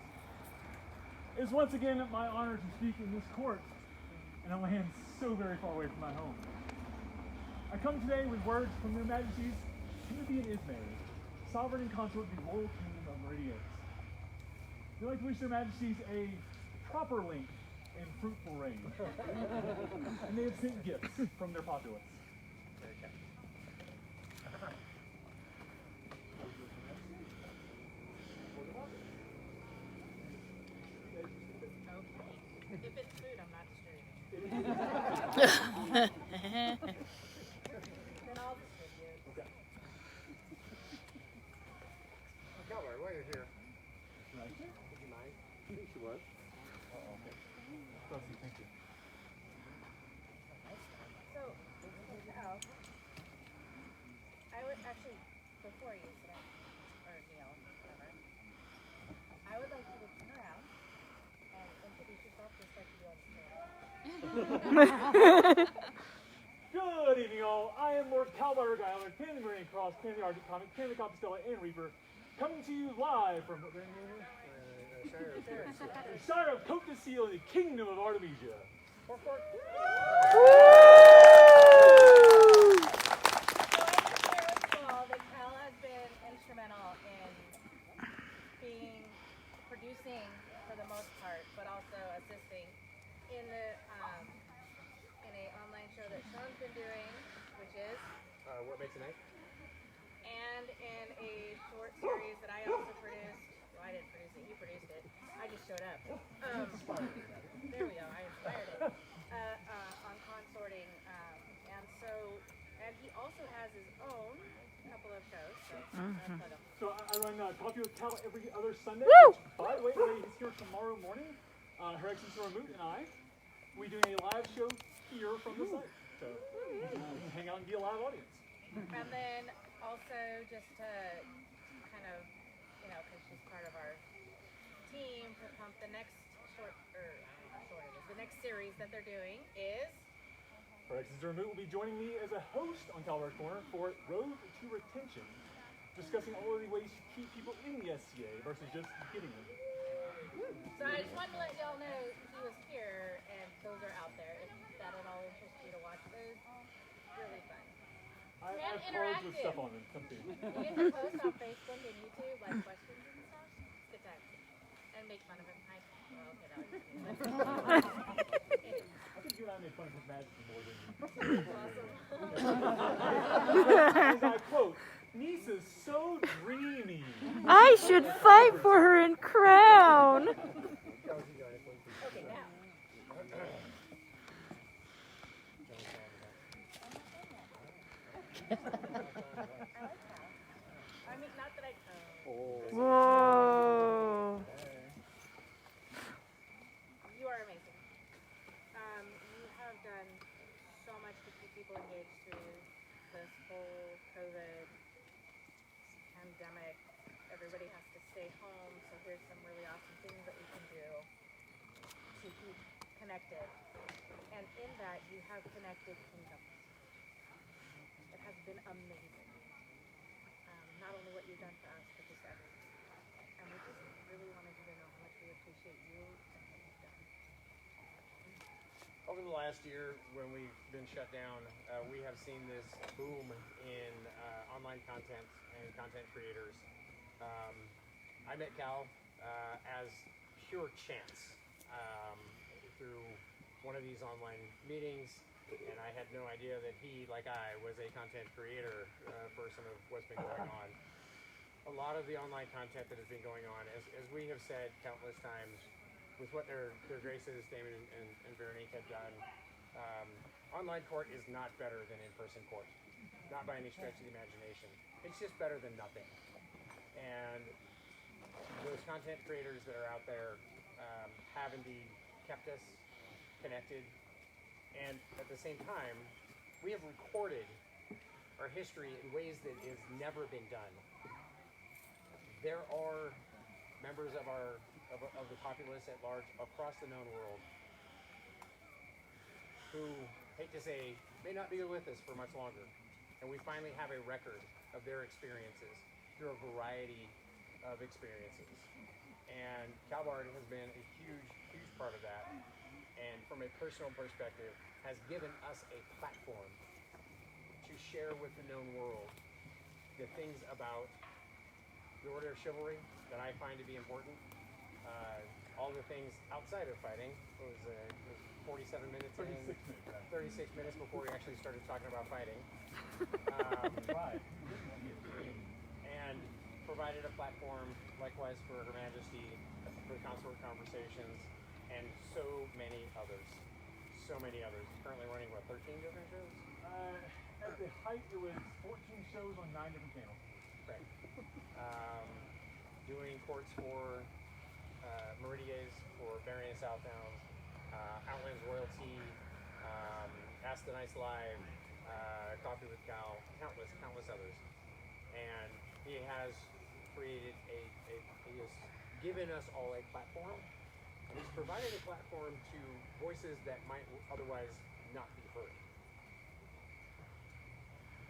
It is once again my honor to speak in this court in a land so very far away from my home. I come today with words from Your Majesties, Timothy and Ismay, sovereign and consort of the royal kingdom of Meridius. We'd like to wish their majesties a proper length and fruitful reign. And they have sent gifts from their populace. If it's food, I'm not distributing. Then I'll distribute. Okay. Calvary, while you're here, Right. would you mind? I think she was. Okay. Proceed, thank you. So, Cal, I would actually, before you sit down, or kneel, whatever, I would like you to turn around and introduce yourself just like you do on the Good evening, all. I am Lord Calvary Guiler, King of the Marine Cross, King of the Arctic Comic, King of the Compostela, and Reaper, coming to you live from the Shire of Cote de Seal in the Kingdom of Artemisia. So I just share with you all that Cal has been instrumental in producing for the most part, but also assisting in the in a online show that Sean's been doing, which is What Makes a Night? and in a short series that I also produced. Well, I didn't produce it, you produced it. I just showed up. There we go, I inspired it. On consorting. And he also has his own couple of shows. So I run Coffee with Cal every other Sunday. Woo! By the way, the lady is here tomorrow morning. Her Excellency Ramoot and I, we doing a live show here from the site. So you can hang out and be a live audience. And then also just to kind of, because she's part of our team, to pump the next the next series that they're doing is. Her Excellency Ramoot will be joining me as a host on Calvary Corner for Road to Retention, discussing all of the ways to keep people in the SCA versus just getting them. So I just wanted to let y'all know he was here, and those are out there. If that at all interests you to watch those, really fun. I And have cards with interactive. stuff on them. Come see. You get to post on Facebook and YouTube like questions and stuff. It's good time. And make fun of him. Okay, that was I think you and I made fun of his majesty more than Awesome. As I quote, Nisa's so dreamy. I should fight for her and crown. Okay, now. I like that. I mean, not that I. Whoa. You are amazing. You have done so much to keep people engaged through this whole COVID pandemic. Everybody has to stay home, so here's some really awesome things that we can do to keep connected. And in that, you have connected kingdoms. It has been amazing. Not only what you've done for us, but just everything. And we just really wanted you to know how much we appreciate you and what you've done. Over the last year, when we've been shut down, we have seen this boom in online content and content creators. I met Cal as pure chance through one of these online meetings, and I had no idea that he, like I, was a content creator for some of what's been going on. A lot of the online content that has been going on, as we have said countless times, with what their graces, Damon and Veronique, have done, online court is not better than in-person court. Not by any stretch of the imagination. It's just better than nothing. And those content creators that are out there have indeed kept us connected. And at the same time, we have recorded our history in ways that has never been done. There are members of the populace at large across the known world who, hate to say, may not be with us for much longer. And we finally have a record of their experiences through a variety of experiences. And Calvard has been a huge, huge part of that. And from a personal perspective, has given us a platform to share with the known world the things about the Order of Chivalry that I find to be important, all the things outside of fighting. It was 47 minutes 36 minutes before we actually started talking about fighting. And provided a platform, likewise for Her Majesty, for the consort conversations, and so many others. So many others. Currently running, what, 13 different shows? At the height, it was 14 shows on 9 different channels. Right. Doing courts for Meridias, for Varian Southdowns, Outlands Royalty, Ask the Nice Live, Coffee with Cal, countless others. And he has created he has given us all a platform, and he's provided a platform to voices that might otherwise not be heard.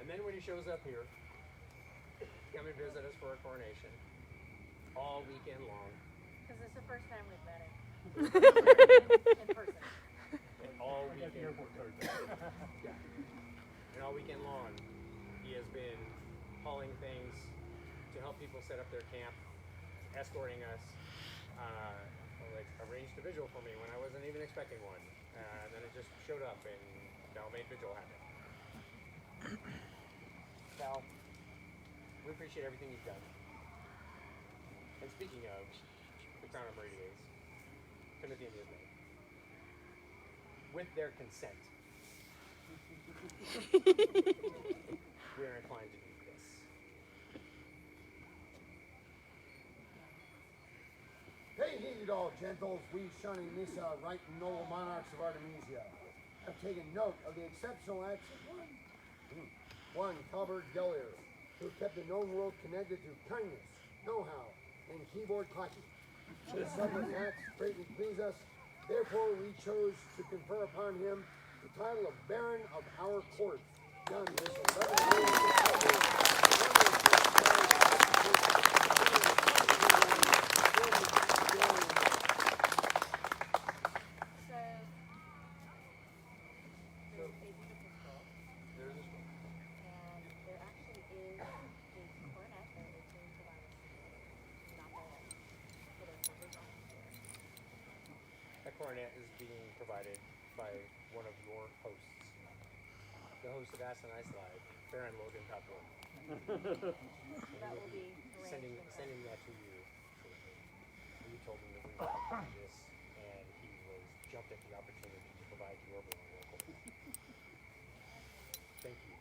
And then when he shows up here, come and visit us for a coronation, all weekend long. Because it's the first time we've met him. In person. And all weekend. Yeah. And all weekend long, he has been hauling things to help people set up their camp, escorting us, like arranged a vigil for me when I wasn't even expecting one. And then it just showed up and Cal made vigil happen. Cal, we appreciate everything you've done. And speaking of the Crown of Meridias, Timothy and Yasmin, with their consent, we are inclined to do this. Pay heed, all gentles, we shunning Nissa, right noble monarchs of Artemisia, have taken note of the exceptional acts of one Talbert Gellier, who kept the known world connected through kindness, know-how, and keyboard clacking. His subject acts greatly please us, therefore we chose to confer upon him the title of Baron of our Court, done this 11 years. Coronet is being provided by one of your hosts, the host of Ask the Nice Live, Baron Logan Copwood. That will be sending that to you. We told him that we wanted to do this, and he was jumped at the opportunity to provide to everyone local. Thank you.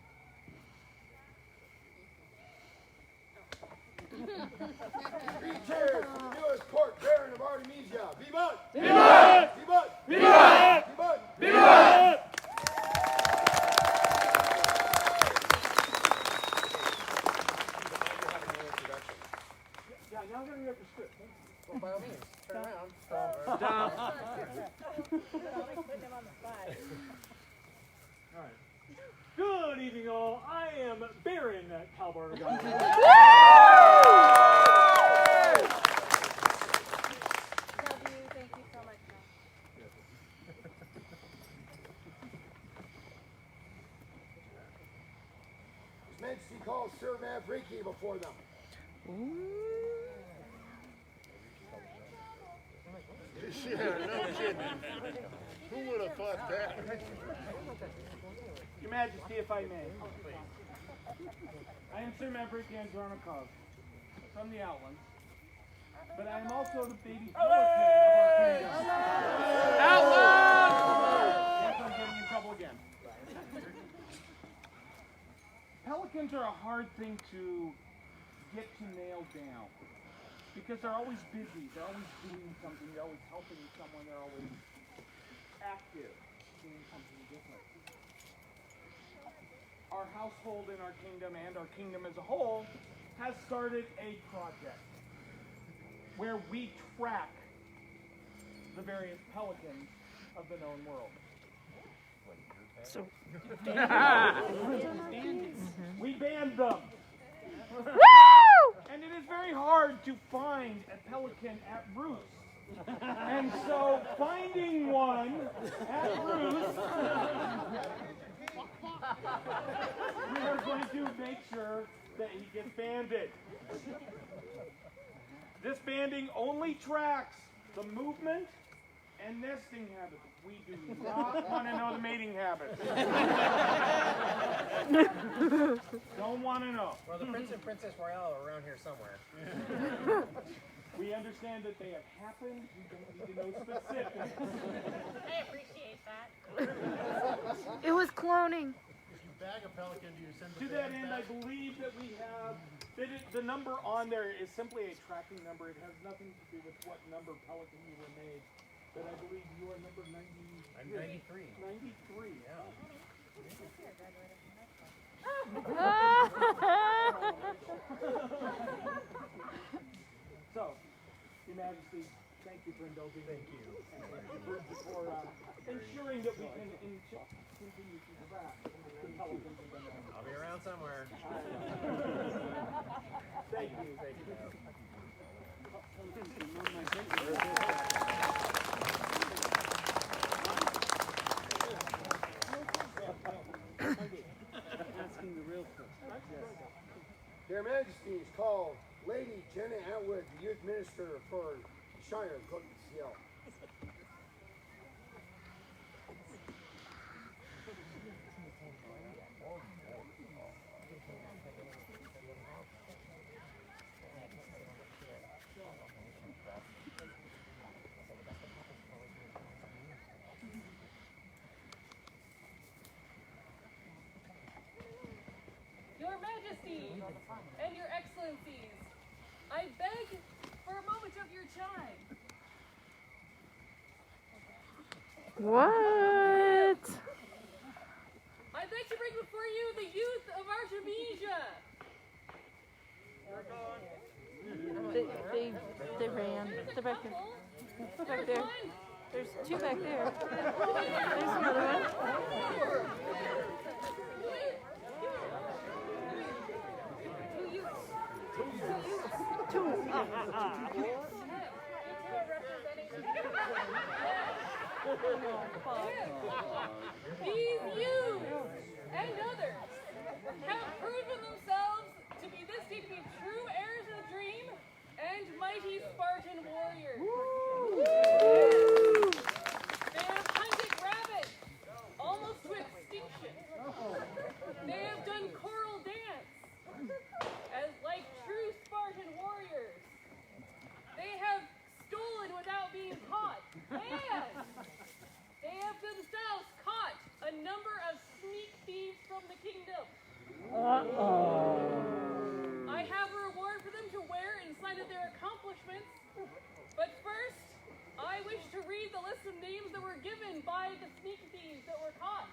Three cheers for the newest court Baron of Artemisia. Vivat! Vivat! Vivat! Vivat! Vivat! Vivat! Yeah, now I'm going to read the script. Well, by all means, turn around. Putting him on the spot. All right. Good evening, all. I am Baron Talbert. Thank you so much. His Majesty calls Sir Mavriki before them. Yeah, no kidding. Who would have thought that? Your Majesty, if I may. I am Sir Mavriki Andronikov from the Outlands, but I am also the baby Pelican of our kingdom. Outlands! Yes, I'm getting in trouble again. Pelicans are a hard thing to get to nail down because they're always busy, they're always doing something, they're always helping someone, they're always active, doing something different. Our household in our kingdom and our kingdom as a whole has started a project where we track the various pelicans of the known world. So, we banned them. And it is very hard to find a pelican at roost. And so finding one at roost, we are going to make sure that he gets banded. This banding only tracks the movement and nesting habits. We do not want to know the mating habits. Don't want to know. Well, the Prince and Princess Royale are around here somewhere. We understand that they have happened. We don't need to know specifics. I appreciate that. It was cloning. If you bag a pelican, do you send the To that bag end, back? I believe that we have the number on there is simply a tracking number. It has nothing to do with what number pelican you were made. But I believe you are number 90. I'm 93. 93. Yeah. So, Your Majesty, thank you for indulging. Thank you. For ensuring that we can continue to harass the pelicans. I'll be around somewhere. Thank you. Thank you. Asking the real question. Their Majesties call Lady Jenna Atwood, the Youth Minister for Shire of Cookies Hill. Your Majesty and Your Excellencies, I beg for a moment of your time. What? I beg to bring before you the youth of Artemisia. They ran. They're back there. Back there. There's two back there. There's another one. These youths and others have proven themselves to be this day to be true heirs of the dream and mighty Spartan warriors. They have hunted rabbits almost to extinction. They have done choral dance as like true Spartan warriors. They have stolen without being caught, and they have themselves caught a number of sneak thieves from the kingdom. I have a reward for them to wear in sign of their accomplishments, but first, I wish to read the list of names that were given by the sneak thieves that were caught.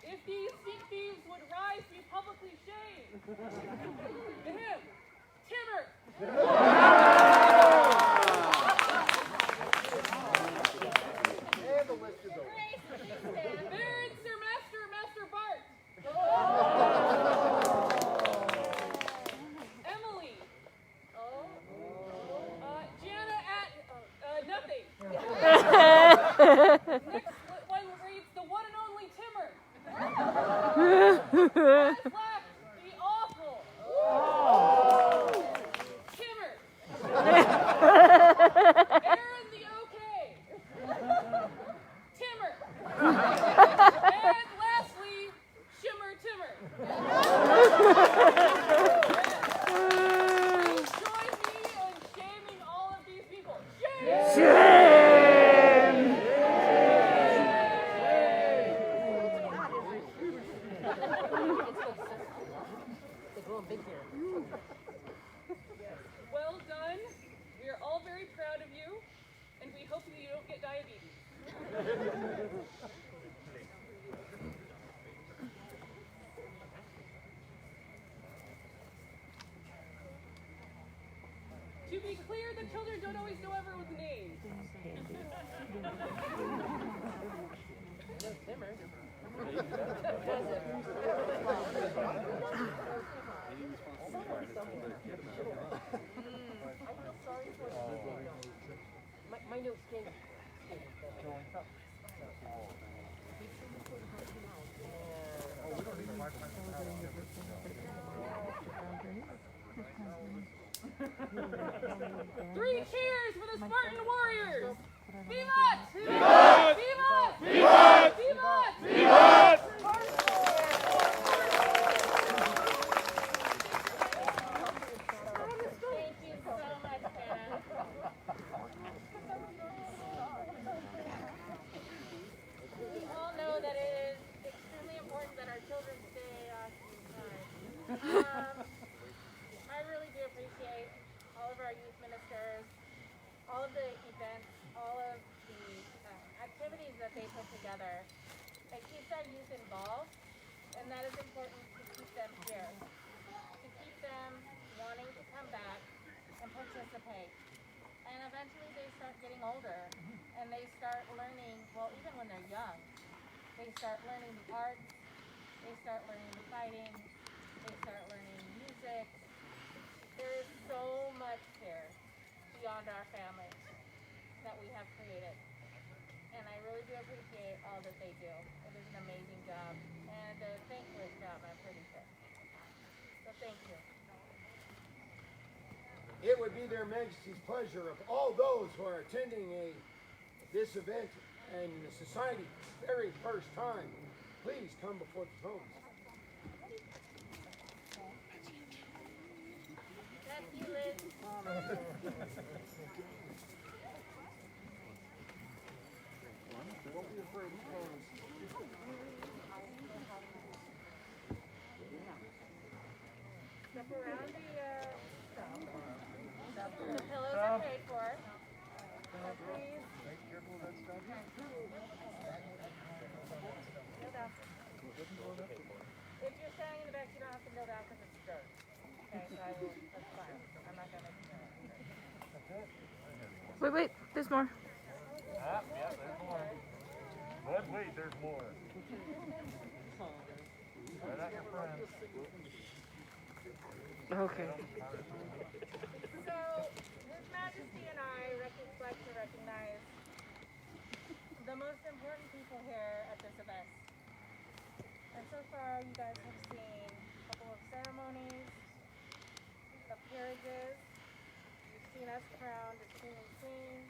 If these sneak thieves would rise to be publicly shamed. Timmer. And the list is over. Baron Sir Master Bart. Emily. Gianna at nothing. Next one reads the one and only Timmer. Last, the awful. Timmer. Aaron the okay. Timmer. And lastly, Shimmer Timmer. Please join me in shaming all of these people. Well done. We are all very proud of you, and we hope that you don't get diabetes. To be clear, the children don't always know everyone's names. My notes came. Three cheers for the Spartan warriors! Vivat! Vivat! Vivat! Vivat! Vivat! Vivat! Thank you so much, Hannah. We all know that it is extremely important that our children stay occupied. I really do appreciate all of our youth ministers, all of the events, all of the activities that they put together. It keeps our youth involved, and that is important to keep them here, to keep them wanting to come back and participate. And eventually they start getting older, and they start learning, well, even when they're young, they start learning the arts, they start learning the fighting, they start learning music. There is so much here beyond our families that we have created. And I really do appreciate all that they do. It is an amazing job and a thankless job, I'm pretty sure. So thank you. It would be their Majesty's pleasure if all those who are attending this event and the society very first time, please come before the thrones. That's you, Liz. Don't be afraid to pose. Step around the pillows are paid for. So please. Careful of that stuff. Kneel down. If you're standing in the back, you don't have to kneel down because it's dirt. Okay, so that's fine. I'm not going to make you Wait, there's more. Yeah, there's more. But wait, there's more. Right at your friend. Okay. So, His Majesty and I like to recognize the most important people here at this event. And so far, you guys have seen a couple of ceremonies, of peerages. You've seen us crowned as King and Queen,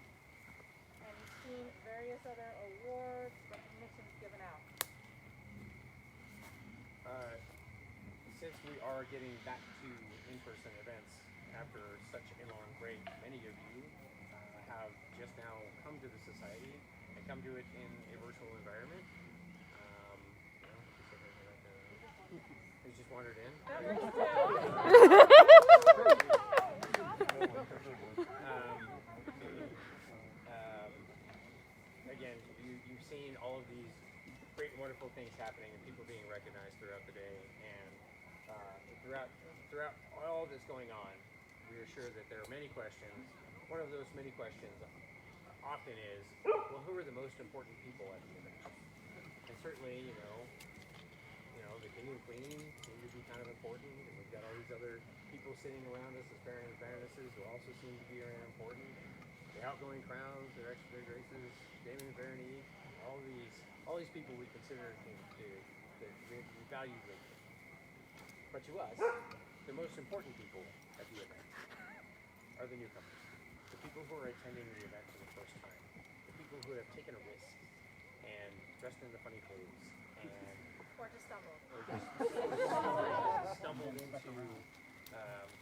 and you've seen various other awards, recognitions given out. Since we are getting back to in-person events after such a long break, many of you have just now come to the society and come to it in a virtual environment. You just wandered in. Again, you've seen all of these great and wonderful things happening and people being recognized throughout the day, and throughout all this going on, we are sure that there are many questions. One of those many questions often is, well, who are the most important people at the event? And certainly, you know, the King and Queen seem to be kind of important, and we've got all these other people sitting around us as Baron and Baronesses who also seem to be very important. The outgoing crowns, their extra graces, Damon and Barony, all these people we consider to we value greatly. But to us, the most important people at the event are the newcomers, the people who are attending the event for the first time, the people who have taken a risk and dressed in the funny clothes and Or just stumbled.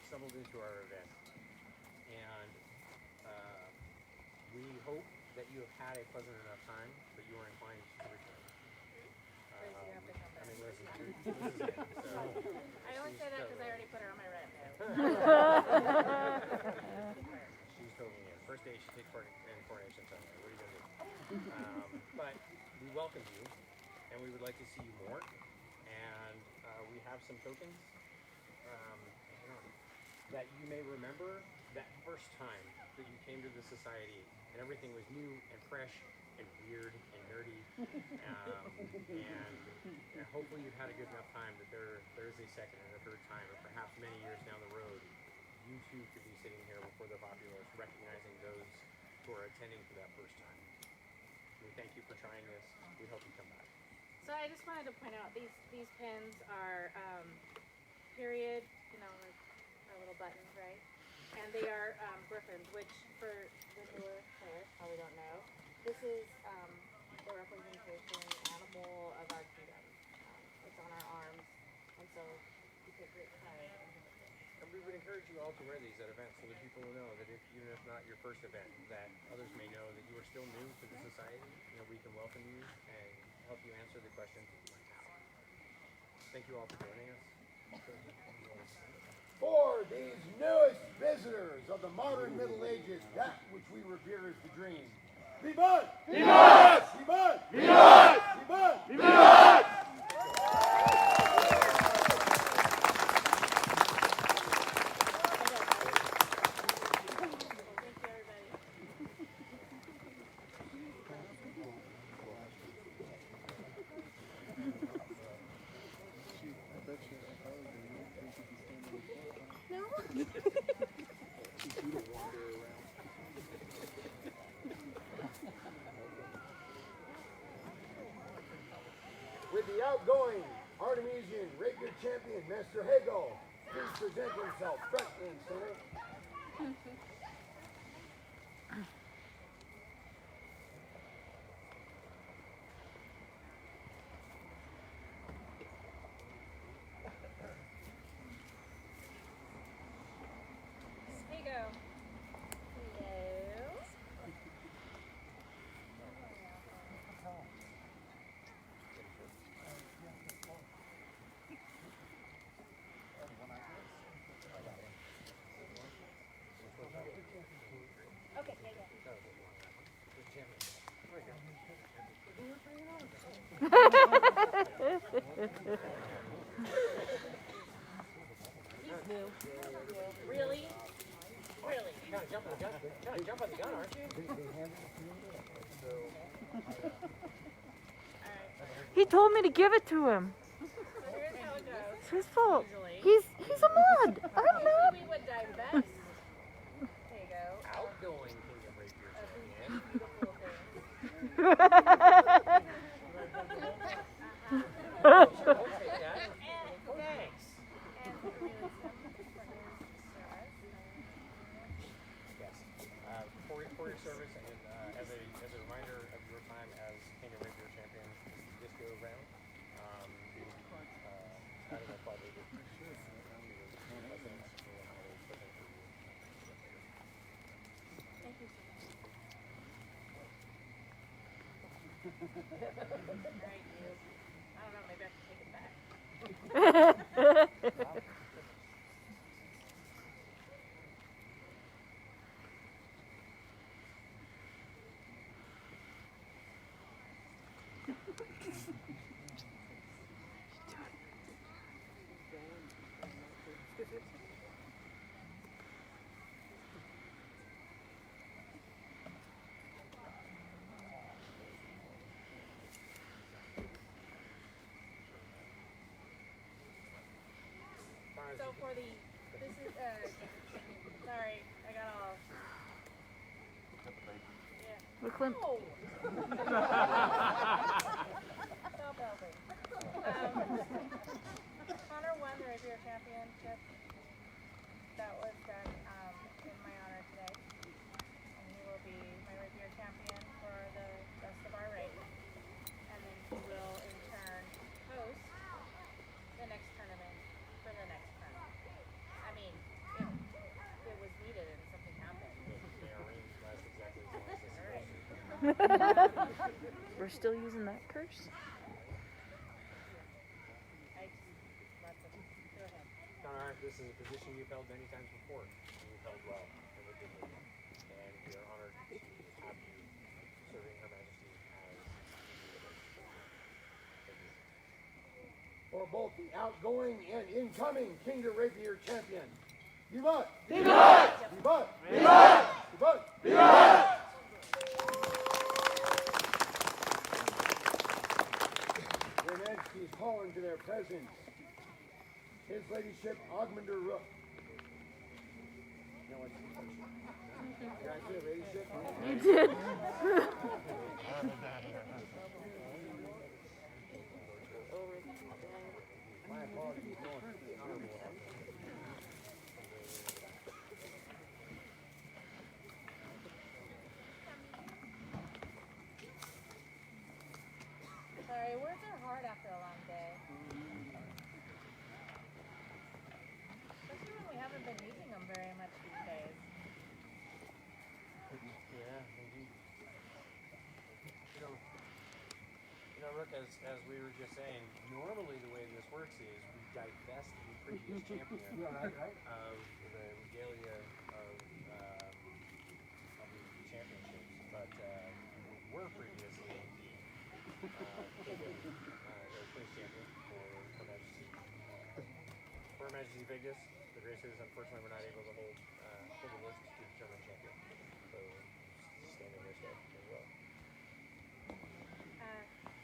Stumbled into our event. And we hope that you have had a pleasant enough time, but you are inclined to return. I only say that because I already put her on my red note. She's totally in. First day she takes part in coronation ceremony. What are you going to do? But we welcome you, and we would like to see you more. And we have some tokens that you may remember that first time that you came to the society and everything was new and fresh and weird and nerdy. And hopefully you've had a good enough time that there is a second and a third time, or perhaps many years down the road, you too could be sitting here before the populace recognizing those who are attending for that first time. We thank you for trying this. We hope you come back. So I just wanted to point out these pins are period, like our little buttons, right? And they are griffins, which for the newer players probably don't know, this is the representation animal of our kingdom. It's on our arms, and so we take great pride in it. And we would encourage you all to wear these at events so that people will know that even if not your first event, that others may know that you are still new to the society, we can welcome you and help you answer the questions like how. Thank you all for joining us. For these newest visitors of the modern Middle Ages, that which we revere as the dream. Vivat! Vivat! Vivat! Vivat! Vivat! Vivat! With the outgoing Artemisian rapier champion, Master Hagel, please present himself front and center. Here you go. Hello. Okay, there you go. Really? Really? You're kind of jumping the gun. Kind of jumping the gun, aren't you? He told me to give it to him. So here's how it goes. It's his fault. Usually. He's a mod. I'm Usually not. we would dive best. There you go. Outgoing Kingdom Rapier champion. Beautiful things. Sure, we'll take that. Thanks. Yes. For your service and as a reminder of your time as Kingdom Rapier champion, this go round. I don't know if I did. Thank you so much. Alright, you. I don't know, maybe I have to take it back. So for the, this is, sorry, I got all. Yeah. Look, Clint. No. Stop helping. Connor won the Rapier Championship. That was done in my honor today. And he will be my Rapier Champion for the rest of our race. And then he will in turn host the next tournament for the next term. I mean, if it was needed and something happened. We're still using that curse? I just let them go ahead. Connor, this is a position you've held many times before, and you've held well and with dignity. And we are honored to have you serving Her Majesty as For both the outgoing and incoming Kingdom Rapier champion. Vivat! Vivat! Vivat! Vivat! Vivat! Vivat! Their Majesties call into their presence His Ladyship Augmenter Rook. Did I say ladyship? You did. My apologies. Rook, as we were just saying, normally the way this works is we divest the previous champion of the regalia of the championships, but were previously police champion for Her Majesty. For Her Majesty Vegas, the Graces unfortunately were not able to hold the list to determine champion, so stand in their stead as well.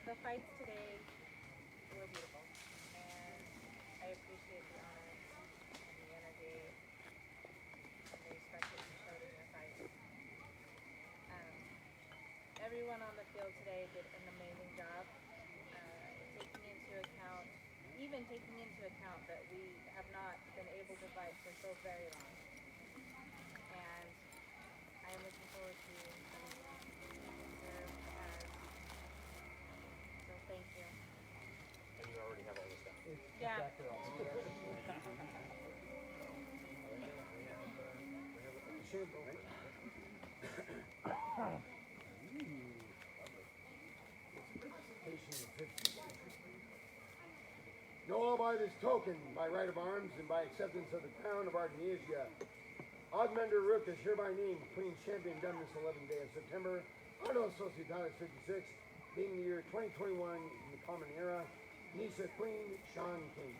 The fights today were beautiful, and I appreciate the honor and the energy and the respect that you showed in your fights. Everyone on the field today did an amazing job, taking into account that we have not been able to fight for so very long. And I am looking forward to everyone serve as. So thank you. And you already have all this stuff. Yeah. Know by this token, by right of arms, and by acceptance of the crown of Artemisia, Augmenter Rook is hereby named Queen's Champion done this 11th day of September, Anno Societatis 56, being the year 2021 in the Common Era, Nisa Queen, Sean King.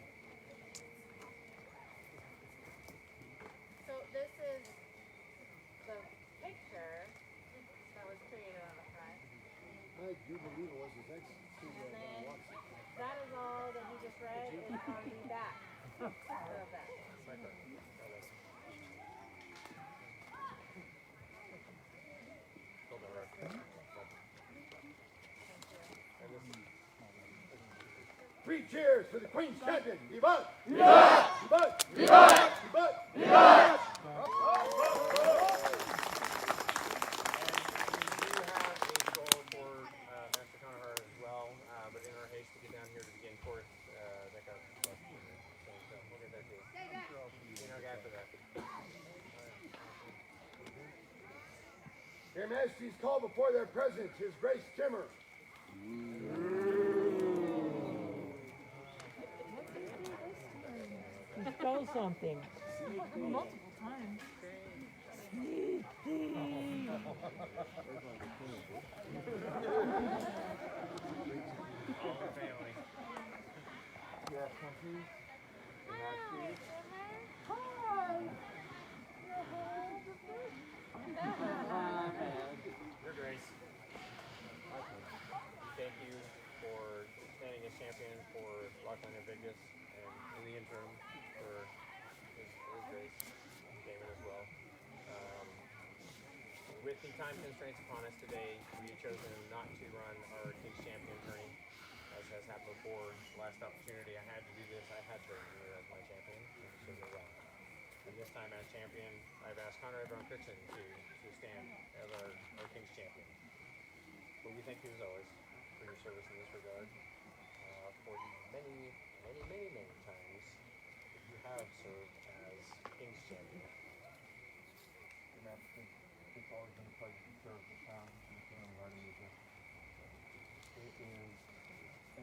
So this is the picture that was created on the front. I do believe it was His Excellency. And then that is all that you just read is on the back of that. Three cheers for the Queen's Champion. Vivat! Vivat! Vivat! Vivat! Vivat! Vivat! Their Majesties call before their presence His Grace Timmer. He stole something. Multiple times. All the family. Yes, country. Your Grace, thank you for standing as champion for Lockdown Invictus, and in the interim for His Grace Damon as well. With the time constraints upon us today, we have chosen not to run our King's Champion tourney, as has happened before. Last opportunity I had to do this, I had to renew as my champion, so they're wrong. And this time as champion, I've asked Conrad Brown Cookson to stand as our King's Champion. But we thank you as always for your service in this regard, for the many times that you have served as King's Champion. Your Majesty, it's always been a pleasure to serve the town and the kingdom of Artemisia. It is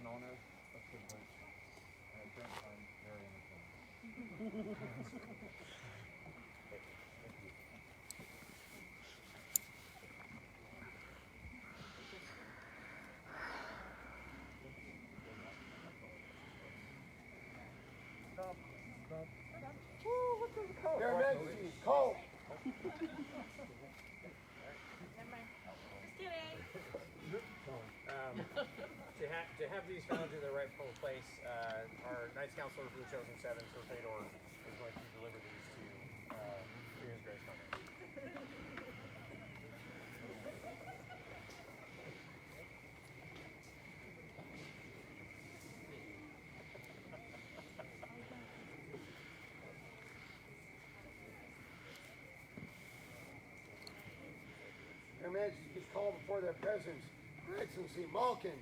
an honor, a privilege, and at certain times very entertaining. Their Majesties call. To have these found in their rightful place, our Knights Counselor for the Chosen Seven, Sir Fedor, is going to deliver these to His Grace Conrad. Their Majesties call before their presence Her Excellency Malkin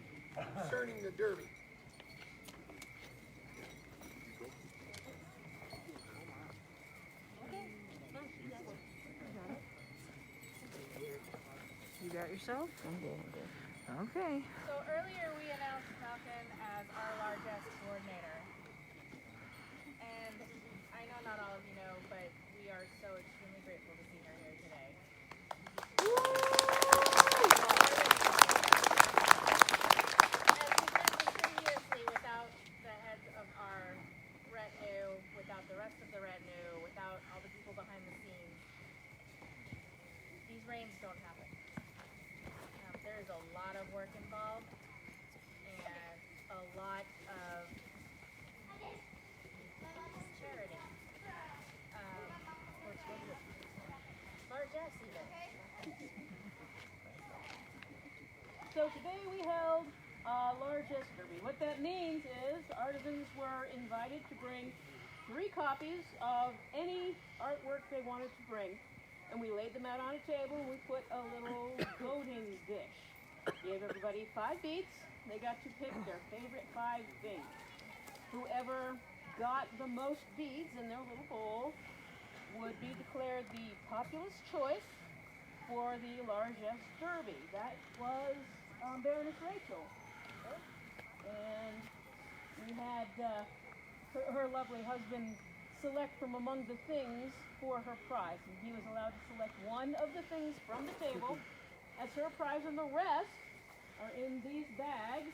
concerning the Derby. You got yourself? I'm good. Okay. So earlier we announced Pelican as our largest coordinator. And I know not all of you know, but we are so extremely grateful to see her here today. As we mentioned previously, without the heads of our retinue, without the rest of the retinue, without all the people behind the scenes, these reigns don't happen. There's a lot of work involved and a lot of charity. Largesse even. So today we held largesse derby. What that means is artisans were invited to bring 3 copies of any artwork they wanted to bring. And we laid them out on a table and we put a little voting dish. Gave everybody 5 beats. They got to pick their favorite 5 things. Whoever got the most beads in their little bowl would be declared the populous choice for the largesse derby. That was Baroness Rachel. And we had her lovely husband select from among the things for her prize. And he was allowed to select one of the things from the table as her prize, and the rest are in these bags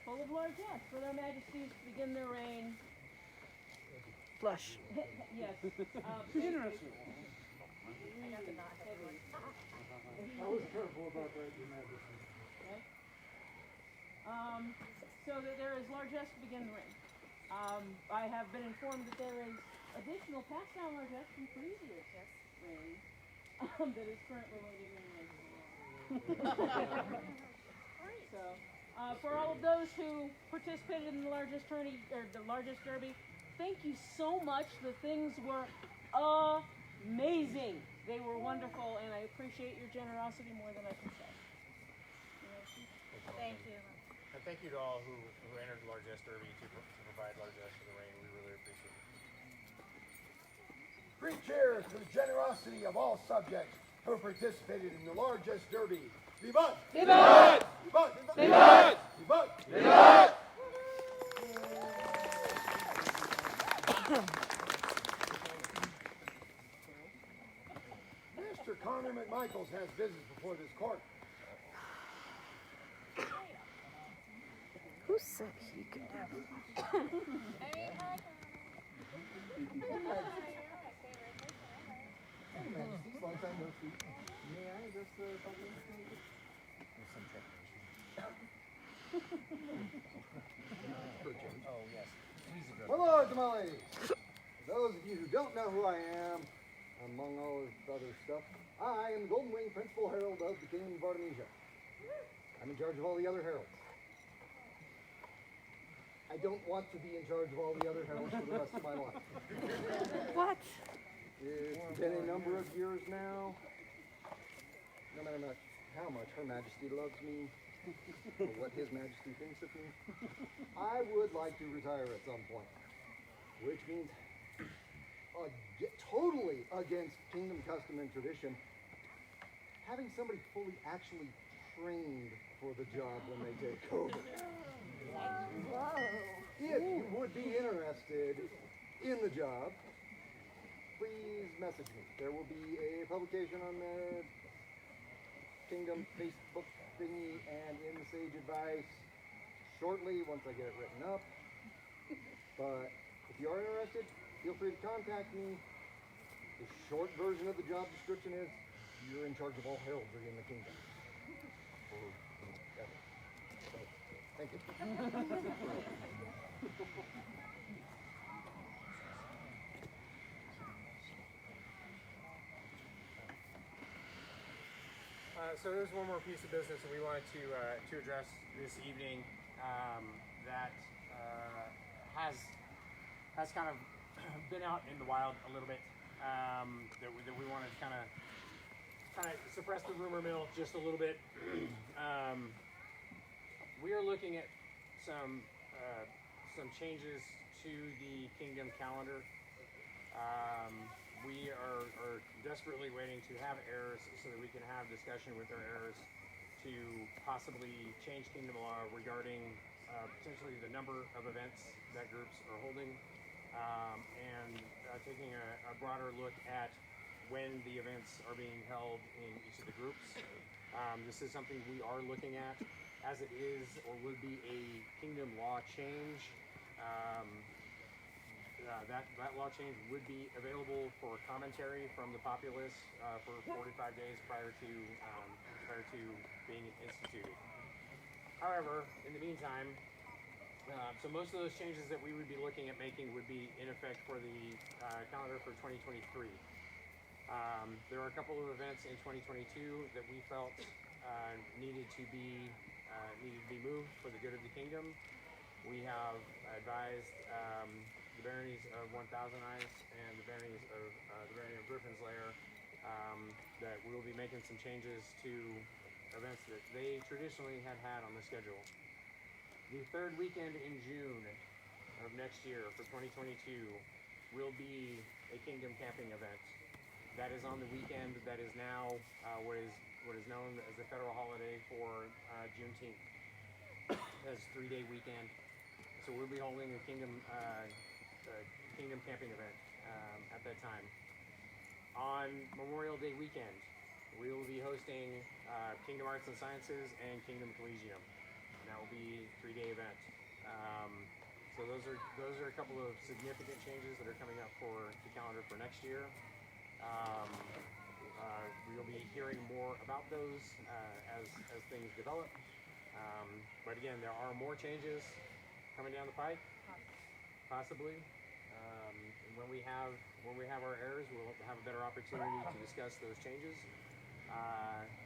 full of largesse for their majesties to begin their reign. Flush. Yes. Interesting. I got the nod. I was careful about that, Your Majesty. Okay. So that there is largesse to begin the reign. I have been informed that there is additional passed down largesse from previous reigns that is currently waiting in the So, for all of those who participated in the largesse tourney or the largesse derby, thank you so much. The things were amazing. They were wonderful, and I appreciate your generosity more than I can say. Thank you. And thank you to all who entered the largesse derby to provide largesse for the reign. We really appreciate it. 3 cheers for the generosity of all subjects who participated in the largesse derby. Vivat! Vivat! Vivat! Vivat! Vivat! Vivat! Mr. Connor McMichaels has business before this court. Who said he could have Long time no see. May I just talk to you? Oh, yes. My lords and my ladies, for those of you who don't know who I am, among all this other stuff, I am the Golden Wing Principal Herald of the Kingdom of Artemisia. I'm in charge of all the other heralds. I don't want to be in charge of all the other heralds for the rest of my life. What? It's been a number of years now. No matter how much Her Majesty loves me, or what His Majesty thinks of me, I would like to retire at some point. Which means totally against kingdom custom and tradition, having somebody fully actually trained for the job when they take over. If you would be interested in the job, please message me. There will be a publication on the Kingdom Facebook thingy and in the Sage Advice shortly once I get it written up. But if you are interested, feel free to contact me. The short version of the job description is you're in charge of all heraldry in the kingdom. So, thank you. So there's one more piece of business that we wanted to address this evening that has kind of been out in the wild a little bit. That we wanted to kind of suppress the rumor mill just a little bit. We are looking at some changes to the kingdom calendar. We are desperately waiting to have heirs so that we can have discussion with our heirs to possibly change kingdom law regarding potentially the number of events that groups are holding, and taking a broader look at when the events are being held in each of the groups. This is something we are looking at, as it is or would be a kingdom law change. That law change would be available for commentary from the populace for 45 days prior to being instituted. However, in the meantime, so most of those changes that we would be looking at making would be in effect for the calendar for 2023. There are a couple of events in 2022 that we felt needed to be moved for the good of the kingdom. We have advised the baronies of 1,000 Eyes and the barony of Griffin's Lair that we will be making some changes to events that they traditionally had on the schedule. The third weekend in June of next year for 2022 will be a kingdom camping event. That is on the weekend that is now what is known as the federal holiday for Juneteenth. That's a 3-day weekend. So we'll be holding a kingdom camping event at that time. On Memorial Day weekend, we will be hosting Kingdom Arts and Sciences and Kingdom Collegium. And that will be a 3-day event. So those are a couple of significant changes that are coming up for the calendar for next year. We'll be hearing more about those as things develop. But again, there are more changes coming down the pike, possibly. And when we have our errors, we'll have a better opportunity to discuss those changes.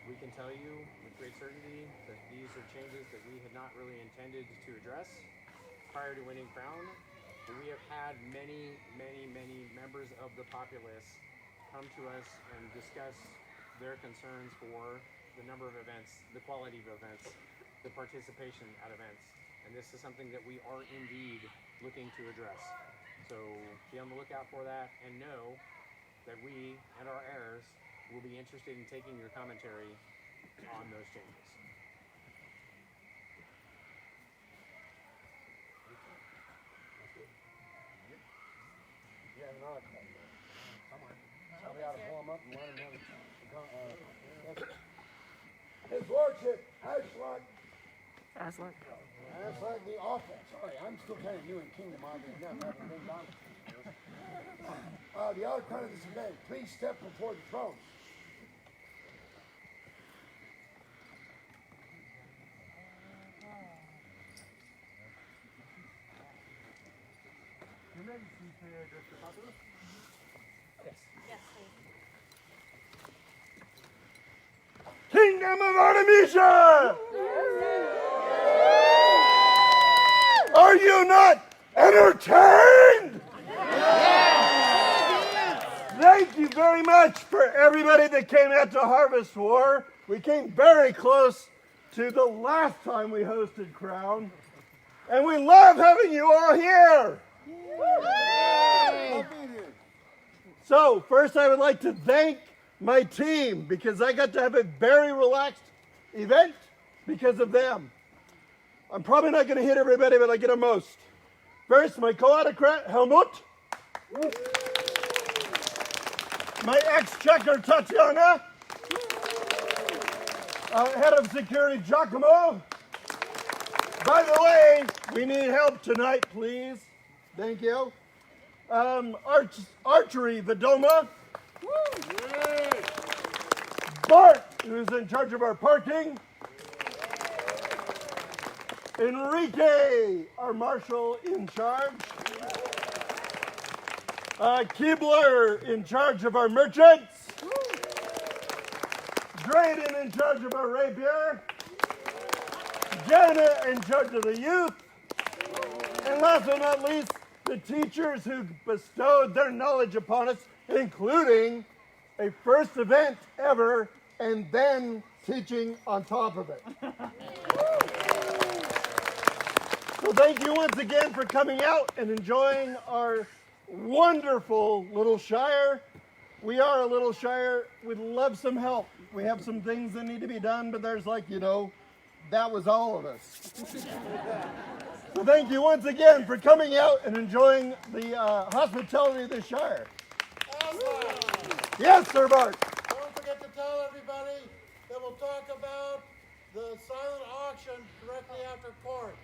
We can tell you with great certainty that these are changes that we had not really intended to address prior to winning Crown. But we have had many members of the populace come to us and discuss their concerns for the number of events, the quality of events, the participation at events. And this is something that we are indeed looking to address. So be on the lookout for that and know that we and our heirs will be interested in taking your commentary on those changes. Yeah, no, somewhere. Somebody ought to pull him up and let him have His Lordship, Ashlock the author. Sorry, I'm still kind of new in Kingdom, oddly enough. I haven't been down. The outcome of this event, please step before the throne. Your Majesty, may I address the populace? Yes. Yes, please. Kingdom of Artemisia! Are you not entertained? Thank you very much for everybody that came out to Harvest War. We came very close to the last time we hosted Crown. And we love having you all here. So, first I would like to thank my team because I got to have a very relaxed event because of them. I'm probably not going to hit everybody, but I get them most. First, my co-autocrat, Helmut. My ex-checker, Tatiana. Head of security, Giacomo. By the way, we need help tonight, please. Thank you. Archery, Vidoma. Bart, who's in charge of our parking. Enrique, our marshal in charge. Keebler, in charge of our merchants. Drayden, in charge of our rapier. Janet, in charge of the youth. And last but not least, the teachers who bestowed their knowledge upon us, including a first event ever, and then teaching on top of it. So thank you once again for coming out and enjoying our wonderful little shire. we are a little shire. We'd love some help. We have some things that need to be done, but there's like, that was all of us. So thank you once again for coming out and enjoying the hospitality of the shire. Yes, Sir Bart. Don't forget to tell everybody that we'll talk about the silent auction directly after court.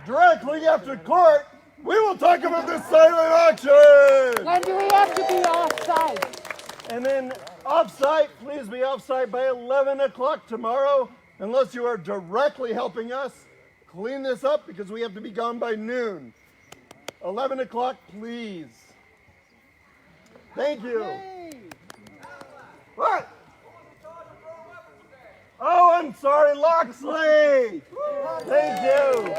Directly after court, we will talk about the silent auction. When do we have to be off-site? And then off-site, please be off-site by 11 o'clock tomorrow, unless you are directly helping us clean this up because we have to be gone by noon. 11 o'clock, please. Thank you. What? Oh, I'm sorry, Loxley. Thank you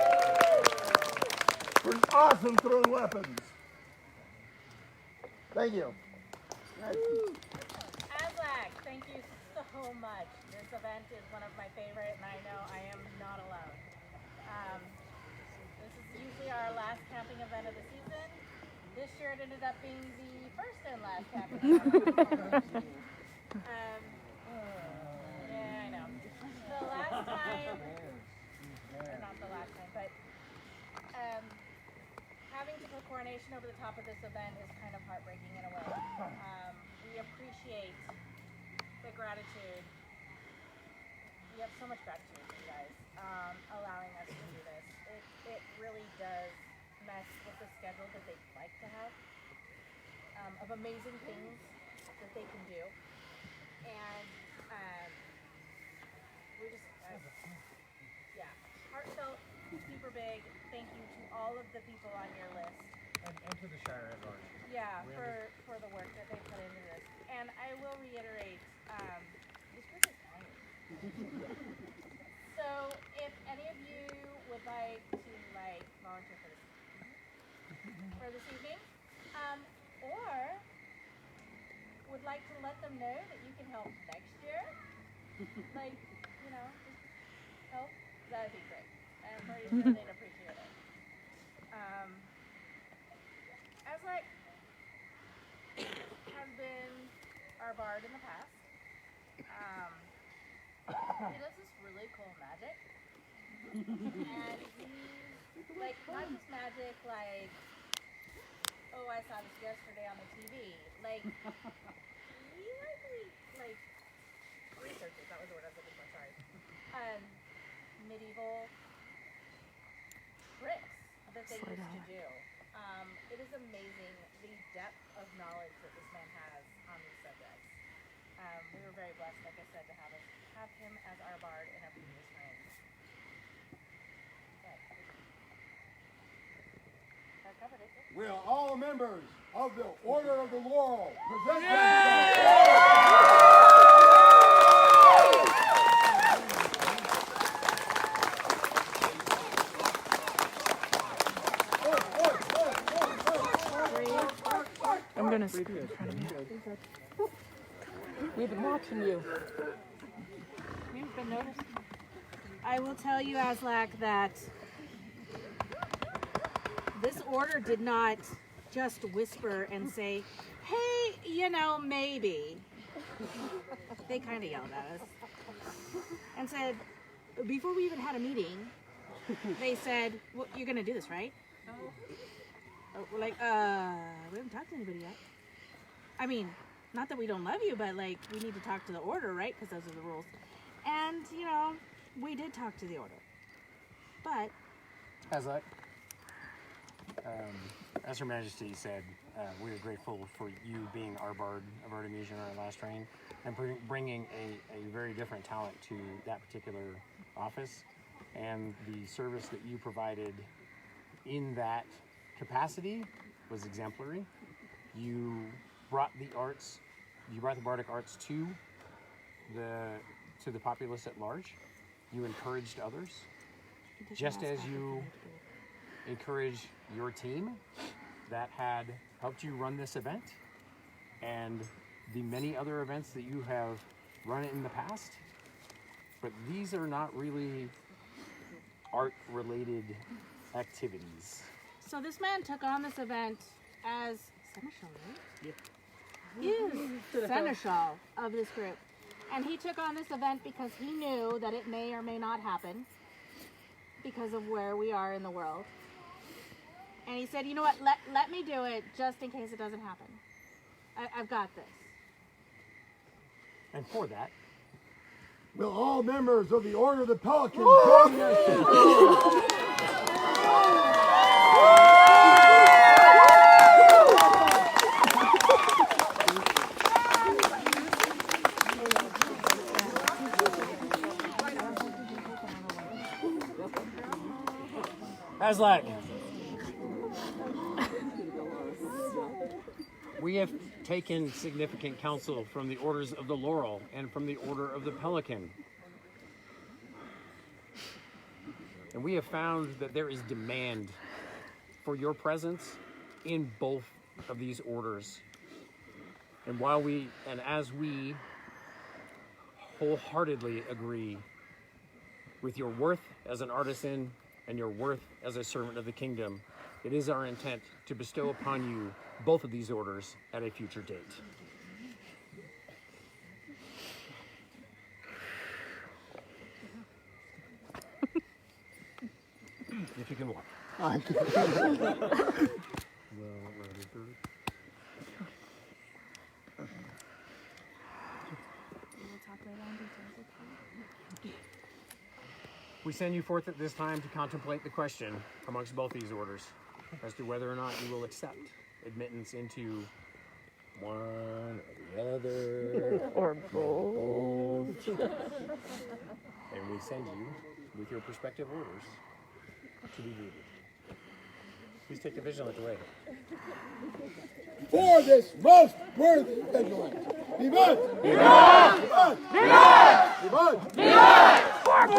for awesome throwing weapons. Thank you. Azlag, thank you so much. This event is one of my favorite, and I know I am not alone. This is usually our last camping event of the season. This year it ended up being the first and last camping event of the season. Yeah, I know. The last time, or not the last time, but having to put coronation over the top of this event is kind of heartbreaking in a way. We appreciate the gratitude. We have so much gratitude for you guys allowing us to do this. It really does mess with the schedule that they'd like to have of amazing things that they can do. And we just, yeah, heartfelt, super big thank you to all of the people on your list. And to the Shire at large. Yeah, for the work that they put into this. And I will reiterate, this group is tiny. So if any of you would like to volunteer for this evening, or would like to let them know that you can help next year, just help, that'd be great. I'm pretty sure they'd appreciate it. Azlag has been our bard in the past. He does this really cool magic. And he's not just magic oh, I saw this yesterday on the TV. He researches, that was the word I was looking for, sorry. Medieval tricks that they used to do. It is amazing the depth of knowledge that this man has on these subjects. We were very blessed, like I said, to have him as our bard in a previous reign. That covered it. Will all members of the Order of the Laurel present I'm gonna scoot in front of you. We've been watching you. We've been noticed. I will tell you, Azlag, that this order did not just whisper and say, hey, maybe. They kind of yelled at us and said, before we even had a meeting, they said, well, you're going to do this, right? We're like, we haven't talked to anybody yet. I mean, not that we don't love you, but we need to talk to the order, right? Because those are the rules. And, we did talk to the order. But Azlag, as Her Majesty said, we are grateful for you being our bard of Artemisia in our last reign and bringing a very different talent to that particular office. And the service that you provided in that capacity was exemplary. You brought the bardic arts to the populace at large. You encouraged others, just as you encouraged your team that had helped you run this event and the many other events that you have run in the past. But these are not really art-related activities. so this man took on this event as seneschal, right? Yep. seneschal of this group. And he took on this event because he knew that it may or may not happen because of where we are in the world. And he said, you know what, let me do it just in case it doesn't happen. I've got this. And for that, will all members of the Order of the Pelican join us? Aslak, we have taken significant counsel from the Orders of the Laurel and from the Order of the Pelican. And we have found that there is demand for your presence in both of these orders. And as we wholeheartedly agree with your worth as an artisan and your worth as a servant of the kingdom, it is our intent to bestow upon you both of these orders at a future date. If you can walk. We send you forth at this time to contemplate the question amongst both these orders as to whether or not you will accept admittance into one or the other. Or both. And we send you with your respective orders to be greeted. Please take the vigilant away. For this most worthy vigilant. Vivat! Vivat! Vivat! Vivat! Vivat! Vivat!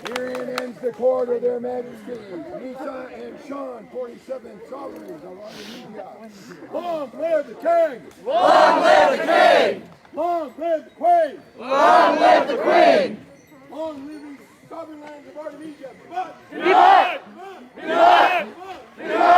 Herein ends the court of their majesties, Nisa and Sean, 47 sovereigns of Artemisia. Long live the king! Long live the king! Long live the queen! Long live the queen! Long live the sovereign lands of Artemisia! Vivat! Vivat! Vivat! Vivat!